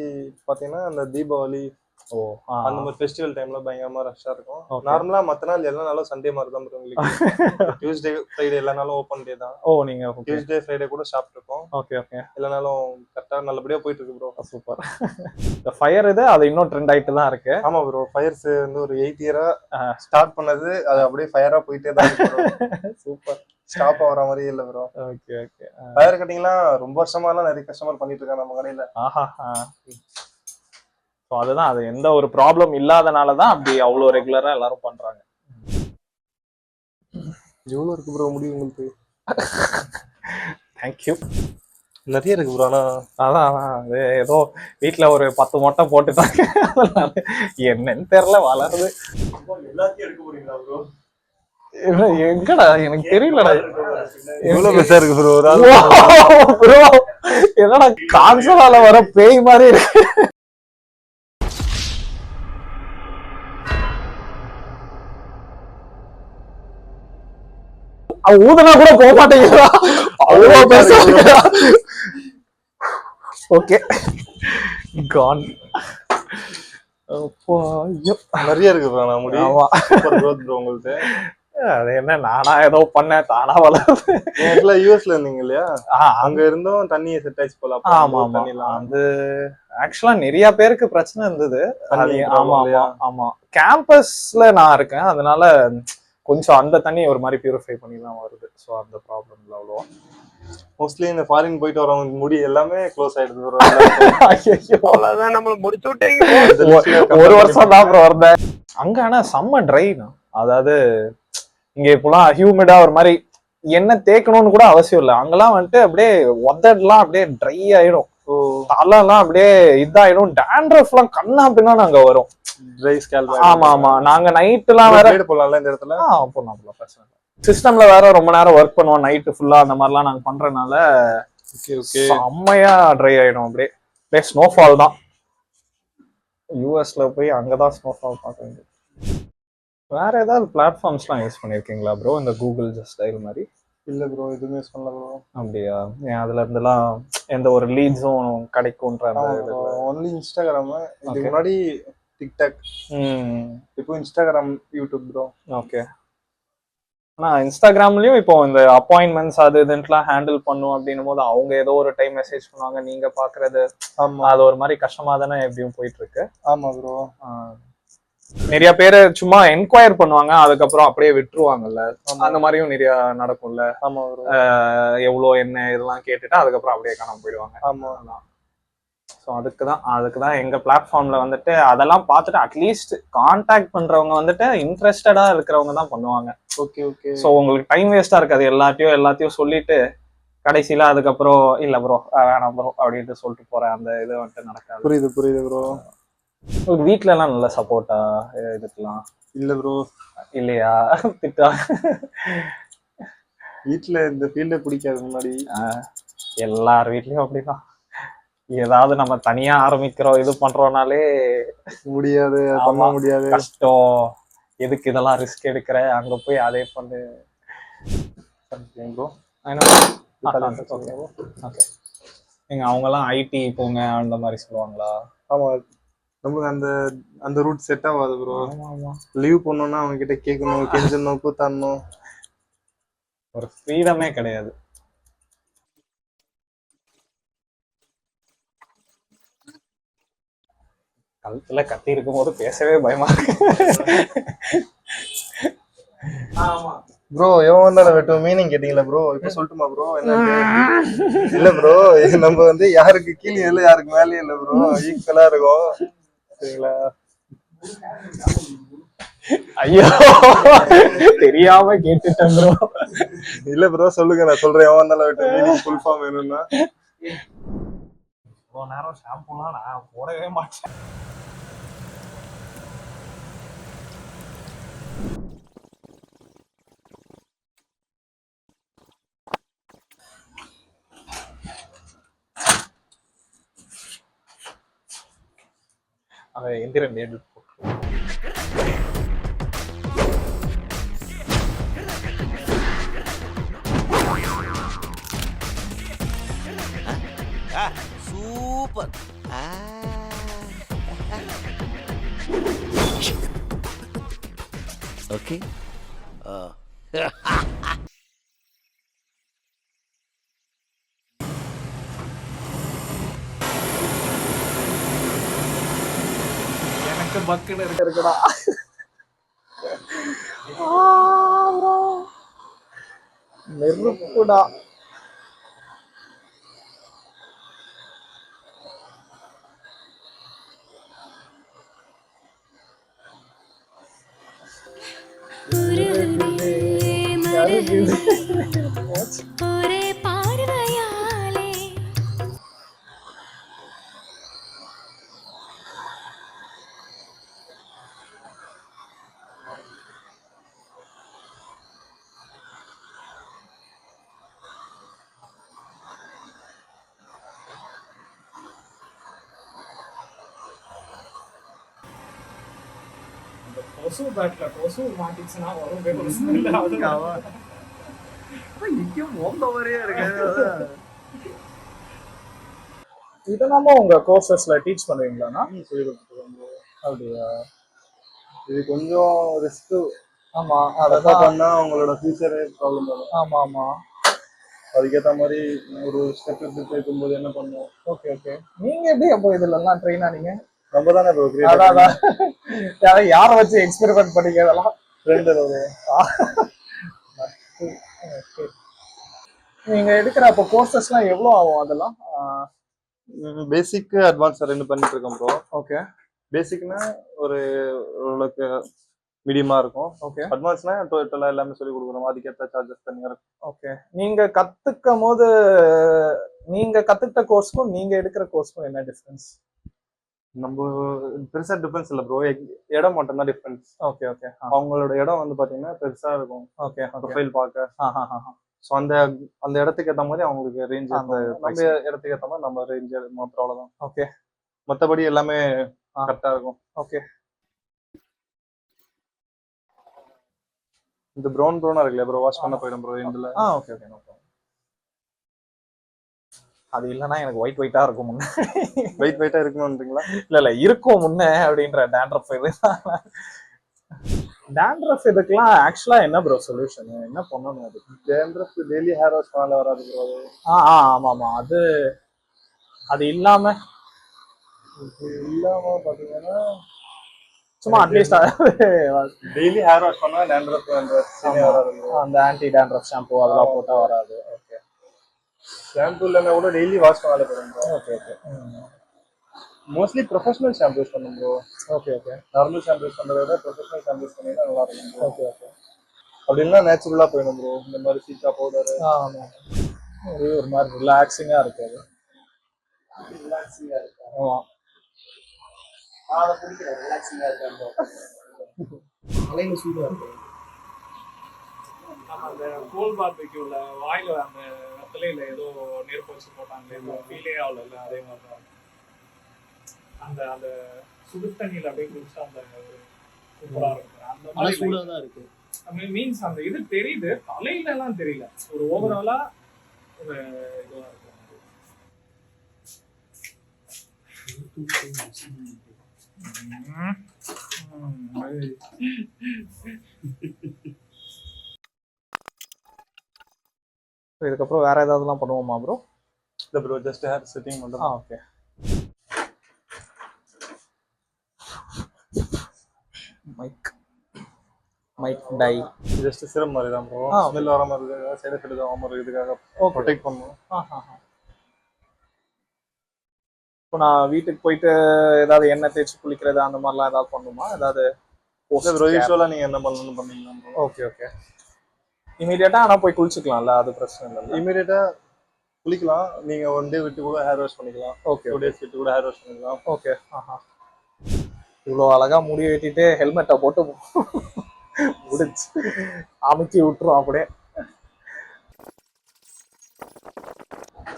பாத்தீங்கன்னா அந்த தீபாவளி அந்த மாதிரி ஃபெஸ்டிவல் டைம்ல பயங்கரமா ரஷ்ஷா இருக்கும். நார்மலா மத்த நாள் எல்லா நாளும் சண்டே மாதிரி தான் ப்ரோ உங்களுக்கு. டியூஸ்டே ஃப்ரைடே எல்லா நாளும் ஓபன் டே தான். நீங்க டியூஸ்டே ஃப்ரைடே கூட ஷாப் இருக்கும். Okay okay. எல்லா நாளும் கரெக்டா நல்லபடியா போயிட்டு இருக்கு ப்ரோ. சூப்பர். இந்த ஃபயர் இது அது இன்னும் ட்ரெண்ட் ஆயிட்டு தான் இருக்கு. ஆமா ப்ரோ, ஃபயர்ஸ் வந்து ஒரு 8 இயரா ஸ்டார்ட் பண்ணது, அது அப்படியே ஃபயரா போயிட்டே தான் இருக்கு ப்ரோ. சூப்பர். ஸ்டாப் ஆவற மாதிரி இல்ல ப்ரோ. Okay okay. ஃபயர் கட்டிங்லாம் ரொம்ப வருஷமாலாம் நிறைய கஸ்டமர் பண்ணிட்டு இருக்காங்க நம்ம கடையில. ஆஹா. ஸோ அதுதான், அது எந்த ஒரு ப்ராப்ளம் இல்லாதனால தான் அப்படி அவ்வளோ ரெகுலரா எல்லாரும் பண்றாங்க. எவ்வளோ இருக்கு ப்ரோ முடிவு உங்களுக்கு? தேங்க்யூ. நிறைய இருக்கு ப்ரோ. அதான் அது ஏதோ வீட்டில் ஒரு 10 மொட்டை போட்டுட்டாங்க, அதனால என்னன்னு தெரியல வளருது. எல்லாத்தையும் எடுக்க போறீங்களா ப்ரோ? எங்கடா எனக்கு தெரியலடா. எவ்வளவு பெருசா இருக்கு ப்ரோ? ப்ரோ என்னடா கான்சலால வர பேய் மாதிரி இருக்கு. ஊதனா கூட போக மாட்டேங்கிறா, அவ்வளோ பேசுறா. ஓகே கான். நிறைய இருக்கு ப்ரோ. நான் முடி சூப்பர் growth ப்ரோ உங்களுக்கு. அது என்ன நானா ஏதோ பண்ணேன் தானா வளருது. நீங்க யூஎஸ்ல இருந்தீங்க இல்லையா? அங்க இருந்தும் தண்ணியை செட் ஆச்சு போல. ஆமா ஆமா. அது ஆக்சுவலா நிறைய பேருக்கு பிரச்சனை இருந்தது. ஆமா ஆமா ஆமா. கேம்பஸ்ல நான் இருக்கேன், அதனால கொஞ்சம் அந்த தண்ணி ஒரு மாதிரி பியூரிஃபை பண்ணி தான் வருது. ஸோ அந்த ப்ராப்ளம் இல்லை அவ்வளோவா. மோஸ்ட்லி இந்த ஃபாரின் போயிட்டு வரவங்க முடி எல்லாமே க்ளோஸ் ஆயிடுது ப்ரோ. அவ்வளவுதான், நம்மள முடிச்சு விட்டீங்க. ஒரு வருஷம் தான் ப்ரோ இருந்தேன் அங்க. ஆனா செம்ம ட்ரைனா, அதாவது இங்க இப்பெல்லாம் ஹியூமிடா ஒரு மாதிரி என்ன தேய்க்கணும்னு கூட அவசியம் இல்லை. அங்கெல்லாம் வந்துட்டு அப்படியே உதடெல்லாம் அப்படியே ட்ரை ஆயிடும், தலைலாம் அப்படியே இதாயிடும், டேண்ட்ரஃப் எல்லாம் கண்ணா பின்னா அங்க வரும். ஆமா ஆமா. நாங்க நைட் எல்லாம் வேற போலாம்ல இந்த இடத்துல. போலாம் பிரச்சனை இல்லை. சிஸ்டம்ல வேற ரொம்ப நேரம் ஒர்க் பண்ணுவோம் நைட்டு ஃபுல்லா, அந்த மாதிரிலாம் நாங்க பண்றதுனால செம்மையா ட்ரை ஆயிடும். அப்படியே ஸ்னோஃபால் தான். யூஎஸ்ல போய் அங்கதான் ஸ்னோஃபால் பார்க்க வேண்டியது. வேற ஏதாவது பிளாட்ஃபார்ம்ஸ்லாம் யூஸ் பண்ணிருக்கீங்களா ப்ரோ, இந்த கூகுள் ஸ்டைல் மாதிரி? இல்ல ப்ரோ, எதுவுமே யூஸ் பண்ணல ப்ரோ. அப்படியா? அதுல இருந்தெல்லாம் எந்த ஒரு லீட்ஸும் கிடைக்கும்ன்ற ஒன்லி இன்ஸ்டாகிராம். இதுக்கு முன்னாடி டிக்டாக், இப்போ இன்ஸ்டாகிராம், யூடியூப் ப்ரோ. ஓகே. ஆனா இன்ஸ்டாகிராம்லயும் இப்போ இந்த அப்பாயின்மெண்ட்ஸ் அது இதுன்ட்டுலாம் ஹேண்டில் பண்ணும் அப்படின்னும் போது அவங்க ஏதோ ஒரு டைம் மெசேஜ் பண்ணுவாங்க, நீங்க பாக்குறது அது ஒரு மாதிரி கஷ்டமா தானே எப்படியும் போயிட்டு இருக்கு. ஆமா ப்ரோ. நிறைய பேரு சும்மா என்கொயர் பண்ணுவாங்க, அதுக்கப்புறம் அப்படியே விட்டுருவாங்கல்ல, அந்த மாதிரியும் நிறைய நடக்கும்ல. ஆமா ப்ரோ. எவ்வளோ என்ன இதெல்லாம் கேட்டுட்டு அதுக்கப்புறம் அப்படியே காணாம போயிடுவாங்க. ஆமா. ஸோ அதுக்கு தான் எங்கள் பிளாட்ஃபார்மில் வந்துட்டு அதெல்லாம் பார்த்துட்டு அட்லீஸ்ட் கான்டாக்ட் பண்ணுறவங்க வந்துட்டு இன்ட்ரெஸ்டடாக இருக்கிறவங்க தான் பண்ணுவாங்க. Okay okay. ஸோ உங்களுக்கு டைம் வேஸ்ட்டாக இருக்காது. எல்லாத்தையும் சொல்லிட்டு கடைசியில் அதுக்கப்புறம் இல்லை ப்ரோ வேணாம் ப்ரோ அப்படின்ட்டு சொல்லிட்டு போகிறேன். அந்த இது வந்துட்டு நடக்காது. புரியுது ப்ரோ. உங்களுக்கு வீட்டிலலாம் நல்ல சப்போர்ட்டா இதுக்கெல்லாம்? இல்லை ப்ரோ. இல்லையா? திட்டா வீட்டில் இந்த ஃபீல்டே பிடிக்காது. முன்னாடி எல்லார் வீட்லேயும் அப்படிதான். ஏதாவது நம்ம தனியா ஆரம்பிக்கிறோம் இது பண்றோம்னாலே முடியாது, பண்ண முடியாது, கஷ்டம், எதுக்கு இதெல்லாம் ரிஸ்க் எடுக்கிற, அங்க போய் அதே பண்ணு. நீங்க அவங்கெல்லாம் ஐடி போங்க அந்த மாதிரி சொல்லுவாங்களா? ஆமா, நமக்கு அந்த ரூட் செட் ஆகாது ப்ரோ. லீவ் பண்ணோம்னா அவங்க கிட்ட கேட்கணும், கெஞ்சணும், கூத்தாடணும். ஒரு ஃப்ரீடமே கிடையாது. கழுத்துல கத்தி இருக்கும் போது பேசவே பயமா இருக்கு. ப்ரோ எவன் தானே வெட்டும் மீனிங் கேட்டீங்களா ப்ரோ? இப்ப சொல்லட்டுமா ப்ரோ? என்ன இல்ல ப்ரோ, நம்ம வந்து யாருக்கு கீழே இல்லை யாருக்கு மேலேயும் இல்லை ப்ரோ, ஈக்குவலா இருக்கும். சரிங்களா? ஐயோ தெரியாம கேட்டுட்டேன் ப்ரோ. இல்ல ப்ரோ சொல்லுங்க, நான் சொல்றேன். எவன் தானே வெட்டும் மீனிங் ஃபுல் ஃபார்ம் வேணும்னா இவ்வளோ நேரம் ஷாம்புலாம் நான் போடவே மாட்டேன். அதை எந்திரன் எடுத்து சூப்பர். ஓகே. எனக்கு பக்குன்னு இருக்குடா. நெருப்புடா. ஒரே பார்வையாலே கொசு பேட்ல கொசு மாட்டிச்சுன்னா வரும். இதெல்லாம உங்க கோர்சஸ்ல டீச் பண்ணுவீங்களாண்ணா? அப்படியா? இது கொஞ்சம் ரிஸ்க். ஆமா, அதான் பண்ணா உங்களோட ஃபியூச்சரே ப்ராப்ளம் வரும். ஆமா ஆமா, அதுக்கேற்ற மாதிரி ஒரு ஸ்டெப் இருக்கும்போது என்ன பண்ணுவோம். Okay okay. நீங்க எப்படி அப்போ இதுல எல்லாம் ட்ரெயின் ஆனீங்க? நம்ம தானே ப்ரோ யாரை வச்சு எக்ஸ்பெரிமெண்ட் பண்ணீங்க இதெல்லாம்? நீங்க எடுக்கிற அப்போ கோர்சஸ்லாம் எவ்வளோ ஆகும்? அதெல்லாம் பேசிக் அட்வான்ஸ் ரெண்டு பண்ணிட்டு இருக்கோம் ப்ரோ. ஓகே. பேசிக்னா ஒரு ஓரளவுக்கு மீடியமா இருக்கும். ஓகே. அட்வான்ஸ்னா டோட்டலா எல்லாமே சொல்லி கொடுக்குறோம். அதுக்கேற்ற சார்ஜஸ் தனியா இருக்கும். ஓகே. நீங்க கத்துக்கும் போது நீங்க கத்துக்கிட்ட கோர்ஸ்க்கும் நீங்க எடுக்கிற கோர்ஸ்க்கும் என்ன டிஃபரன்ஸ்? நம்ம பெருசா டிஃபரன்ஸ் இல்ல ப்ரோ, இடம் மட்டும் தான் டிஃபரன்ஸ். Okay okay. அவங்களோட இடம் வந்து பாத்தீங்கன்னா பெருசா இருக்கும். ஓகே. ப்ரொஃபைல் பார்க்க. ஸோ அந்த இடத்துக்கு ஏற்ற மாதிரி அவங்களுக்கு ரேஞ்ச், நம்ம இடத்துக்கு ஏற்ற மாதிரி நம்ம ரேஞ்ச் மாத்திரம், அவ்வளோதான். ஓகே. மற்றபடி எல்லாமே கரெக்டா இருக்கும். ஓகே. இந்த ப்ரௌனா இருக்குல்ல ப்ரோ, வாஷ் பண்ண போயிடும் ப்ரோ இதுல. Okay okay. No problem. அது இல்லைன்னா எனக்கு ஒயிட்டா இருக்கும் முன்ன. வெயிட்டா இருக்கணும்ன்றீங்களா? இல்ல இருக்கும் முன்ன அப்படின்ற டேண்ட்ரஃப். இது டேண்ட்ரஃப் இதுக்கெல்லாம் ஆக்சுவலா என்ன ப்ரோ சொல்யூஷன்? என்ன பண்ணணும் அதுக்கு? டேண்ட்ரஃப் டெய்லி ஹேர் வாஷ் பண்ணால வராது ப்ரோ அது. ஆமா ஆமா. அது இல்லாம பாத்தீங்கன்னா சும்மா அட்லீஸ்ட் டெய்லி ஹேர் வாஷ் பண்ணா டேண்ட்ரஃப் வராது. அந்த ஆன்டி டேண்ட்ரஃப் ஷாம்பு அதெல்லாம் போட்டா வராது. ஓகே. ஷாம்பு இல்லைன்னா கூட டெய்லி வாஷ் பண்ணாலே போதும். Okay okay. Mostly professional shampoo use பண்ணும் bro. Okay okay normal shampoo use பண்றத விட ப்ரொஃபஷனல் ஷாம்பு யூஸ் பண்ணினா நல்லா இருக்கும் bro. Okay okay. அப்படின்னா நேச்சுரலா போயிடும் ப்ரோ. இந்த மாதிரி சீக்கா பவுடர் ஆமாம், ஒரு மாதிரி ரிலாக்ஸிங்காக இருக்குது. ரிலாக்ஸிங்கா இருக்கும். ஆமாம். அதை பிடிக்கிறேன், ரிலாக்ஸிங்கா இருக்கும் ப்ரோ. தலையில சூடா இருக்கும். நம்ம அந்த கோல் பார்பிக்யூல வாயில அந்த வெத்தலையில ஏதோ நெருப்பு வச்சு போட்டாங்களே, ஏதோ ஃபீலே ஆகல. அதே மாதிரி தான் அந்த அந்த சுடு தண்ணியில அப்படியே குடிச்சா அந்த ஒரு சூப்பரா இருக்கும். அந்த மாதிரி சூடா தான் இருக்கு. மீன்ஸ் அந்த இது தெரியுது, தலையில எல்லாம் தெரியல. ஒரு ஓவராலா ஒரு இதுவா இருக்கும். இதுக்கப்புறம் வேற ஏதாவதுலாம் பண்ணுவோமா ப்ரோ? இல்ல ப்ரோ, ஜஸ்ட் ஹேர் செட்டிங் மட்டும். ஓகே. மைக் டை ஜஸ்ட் சிரம் மாதிரி தான் ப்ரோ. ஸ்மெல் வர மாதிரி இருக்கு, சைடு எஃபெக்ட் ஆகாம இருக்கிறதுக்காக ப்ரொடெக்ட் பண்ணுவோம். இப்போ நான் வீட்டுக்கு போயிட்டு ஏதாவது எண்ணெய் தேய்ச்சி குளிக்கிறது அந்த மாதிரிலாம் ஏதாவது பண்ணுமா? ஏதாவது ப்ரோ யூஸ்வலா நீங்க என்ன பண்ணணும்னு பண்ணீங்களா ப்ரோ? Okay okay. இமீடியட்டா ஆனா போய் குளிச்சுக்கலாம்ல, அது பிரச்சனை இல்லை. இமீடியட்டா குளிக்கலாம். நீங்க ஒன் டே விட்டு கூட ஹேர் வாஷ் பண்ணிக்கலாம். ஓகே. 2 டேஸ் விட்டு கூட ஹேர் வாஷ் பண்ணிக்கலாம். ஓகே. இவ்வளோ அழகா முடி வெட்டிட்டு ஹெல்மெட்டை போட்டு முடிச்சு அமுக்கி விட்டுரும் அப்படியே.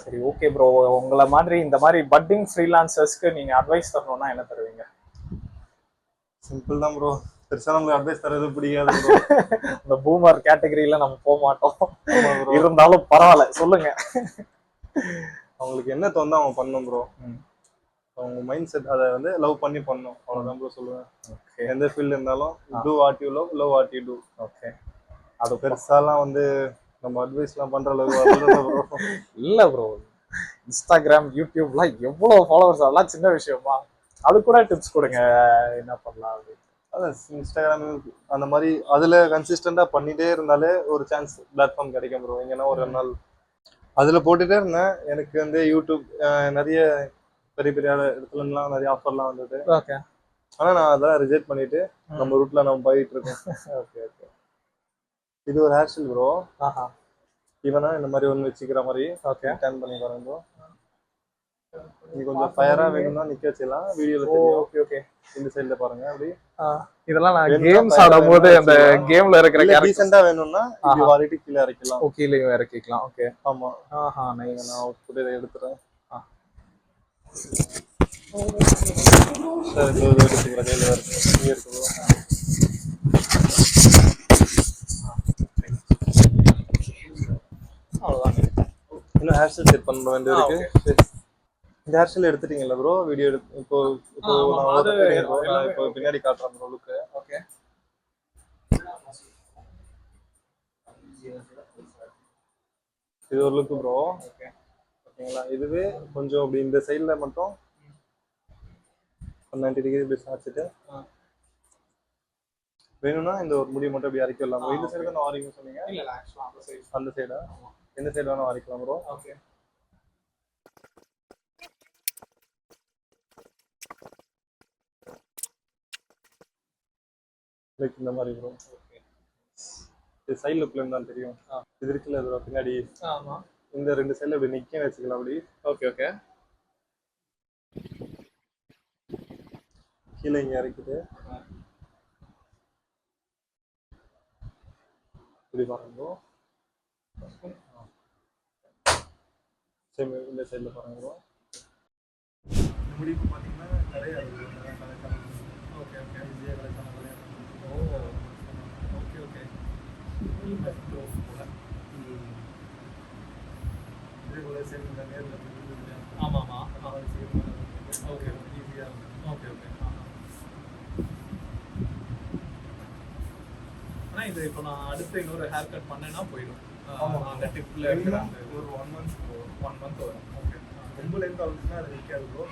சரி ஓகே ப்ரோ, உங்களை மாதிரி இந்த மாதிரி பட்டிங் ஃப்ரீலான்சர்ஸ்க்கு நீங்க அட்வைஸ் தரணும்னா என்ன தருவீங்க? சிம்பிள் தான் ப்ரோ. பெருசா நம்மளுக்கு அட்வைஸ் தரது பிடிக்காது ப்ரோ. இந்த பூமர் கேட்டகரியில நம்ம போக மாட்டோம். இருந்தாலும் பரவாயில்ல, சொல்லுங்க. அவங்களுக்கு என்ன தோணுதோ அவங்க பண்ணணும் ப்ரோ. அவங்க மைண்ட் செட் அதை வந்து லவ் பண்ணி பண்ணணும், அவ்வளோதான் ப்ரோ சொல்லுவேன். எந்த ஃபீல்டு இருந்தாலும் do what you love, love what you do. Okay. அது பெருசாலாம் வந்து நம்ம அட்வைஸ்லாம் பண்ற அளவுக்கு ப்ரோ இல்லை ப்ரோ. இன்ஸ்டாகிராம் யூடியூப்லாம் எவ்வளோ ஃபாலோவர்ஸ், அதெல்லாம் சின்ன விஷயமா? அது கூட டிப்ஸ் கொடுங்க, என்ன பண்ணலாம் அப்படின்னு. அதான் இன்ஸ்டாகிராம் அந்த மாதிரி அதுல கன்சிஸ்டண்டா பண்ணிட்டே இருந்தாலே ஒரு சான்ஸ் பிளாட்ஃபார்ம் கிடைக்கும் ப்ரோ. எங்கன்னா ஒரு நாள் அதுல போட்டுட்டே இருந்தேன். எனக்கு வந்து யூடியூப் நிறைய பெரிய பெரிய இடத்துலலாம் நிறைய ஆஃபர்லாம் வந்தது. ஓகே. ஆனா நான் அதெல்லாம் ரிஜெக்ட் பண்ணிட்டு நம்ம ரூட்ல நம்ம போயிட்டு இருக்கோம். Okay okay. இது ஒரு ஹேர் ஸ்டைல் ப்ரோ. ஆஹா. ஈவனா இந்த மாதிரி ஒன்று வச்சுக்கிற மாதிரி. ஓகே. டர்ன் பண்ணி பாருங்க ப்ரோ. நீ கொஞ்சம் ஃபயரா வேணும்னா நிக்க வச்சலாம். வீடியோல ஓ தெரியும். Okay okay. இந்த சைடுல பாருங்க அப்படி. இதெல்லாம் நான் கேம்ஸ் ஆடும்போது அந்த கேம்ல இருக்கிற கேரக்டர் டீசென்ட்டா வேணும்னா இப்படி வாரிட்டு கீழ இறக்கலாம். ஓ, கீழேயும் இறக்கிக்கலாம். ஓகே. ஆமா. ஆஹா, நைஸ். நான் அவுட்புட் இதை எடுத்துறேன். சார் இது எடுத்துக்கிற கையில இருக்கு. இங்க இருக்கு ப்ரோ. அவ்வளவுதான். இன்னும் ஹேர் ஸ்டைல் செட் பண்ண வேண்டியது இருக்கு. இந்த ஹேர் ஸ்டைல் எடுத்துட்டீங்கல்ல ப்ரோ? வீடியோ இப்போ நான் இப்போ பின்னாடி காட்டுறேன் ப்ரோ லுக். ஓகே. இது ஒரு லுக் ப்ரோ. ஓகே. ஓகேங்களா? இதுவே கொஞ்சம் அப்படி இந்த சைடுல மட்டும் 90 டிகிரி இப்படி சாச்சிட்டு வேணும்னா இந்த ஒரு முடி மட்டும் அப்படி அரைக்கலாம். இந்த சைடு தான் ஆரிங்க சொன்னீங்க? இல்ல இல்ல, ஆக்சுவலா அந்த சைடு. அந்த சைடா? எந்த சைடு வேணா அரைக்கலாம் ப்ரோ. ஓகே. லைக் இந்த மாதிரி ப்ரோ. ஓகே. இது சைடு லுக்ல இருந்தா தெரியும். இது இருக்குல்ல ப்ரோ பின்னாடி. ஆமா. இந்த ரெண்டு சைடுல அப்படி நிக்க வச்சுக்கலாம் அப்படி. Okay okay. கீழே இங்க இறக்கிட்டு இப்படி பாருங்க ப்ரோ. சரி இந்த சைடுல பாருங்க ப்ரோ. முடிப்பு பாத்தீங்கன்னா நிறைய இருக்கு. Okay okay. ஈஸியா கலெக்ட் பண்ண முடியும். ஓ ஓகே ஓகே. இதே போல சரி இந்த நேர்ல ஆமா ஆமா. ஓகே ஈஸியா ஓகே ஓகே. ஆனா இது இப்போ நான் அடுத்து இன்னொரு ஹேர் கட் பண்ணேன்னா போயிடும். அந்த டிப்ல இருக்கிற அந்த ஒரு 1 month 1 month வரும். ஓகே. ரொம்ப லென்த் ஆகுதுன்னா அது நிக்காது ப்ரோ.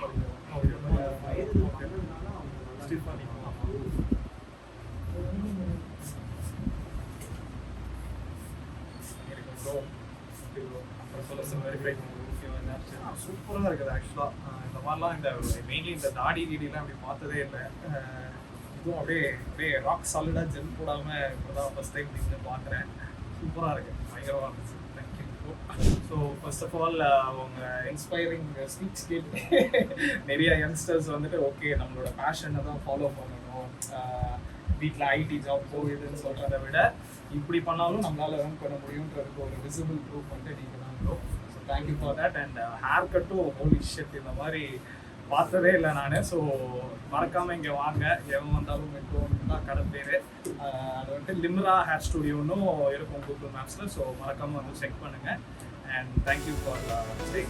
ஸ்டிப் பண்ணிக்கலாம். ப்ரோ அப்புறம் சொல்ல வெரிஃபை பண்ணுவோம். சூப்பராக இருக்குது ஆக்சுவலாக. இந்த மாதிரிலாம் இந்த மெயின்லி இந்த தாடி கீடிலாம் அப்படி பார்த்ததே இல்லை. இதுவும் அப்படியே ராக் சாலிடாக ஜெல் போடாமல் இப்போ தான் ஃபஸ்ட் டைம் நீங்கள் பார்க்குறேன். சூப்பராக இருக்குது, பயங்கரமாக இருந்துச்சு. Thank you. So first of all அவங்க இன்ஸ்பைரிங் ஸ்பீச் கேட்டு நிறைய யங்ஸ்டர்ஸ் வந்துட்டு ஓகே நம்மளோட பேஷனை தான் ஃபாலோ பண்ணணும், வீட்டில் ஐடி ஜாப் போகுதுன்னு சொல்கிறத விட இப்படி பண்ணாலும் நம்மளால் ரன் பண்ண முடியுன்றதுக்கு ஒரு விசிபிள் ப்ரூஃப் வந்து நீங்கள் தான் bro. So thank you for that. And hair கட்டும் ஹோலி ஷிட், இந்த மாதிரி பார்த்ததே இல்லை நான். ஸோ மறக்காமல் இங்கே வாங்க, எவன் வந்தாலும் மெட்ரோன்னு தான் கடை பேர். அது வந்துட்டு லிம்ரா ஹேர் ஸ்டுடியோன்னும் இருக்கும் கூகுள் மேப்ஸில். ஸோ மறக்காமல் வந்து செக் பண்ணுங்கள். And thank you for stay.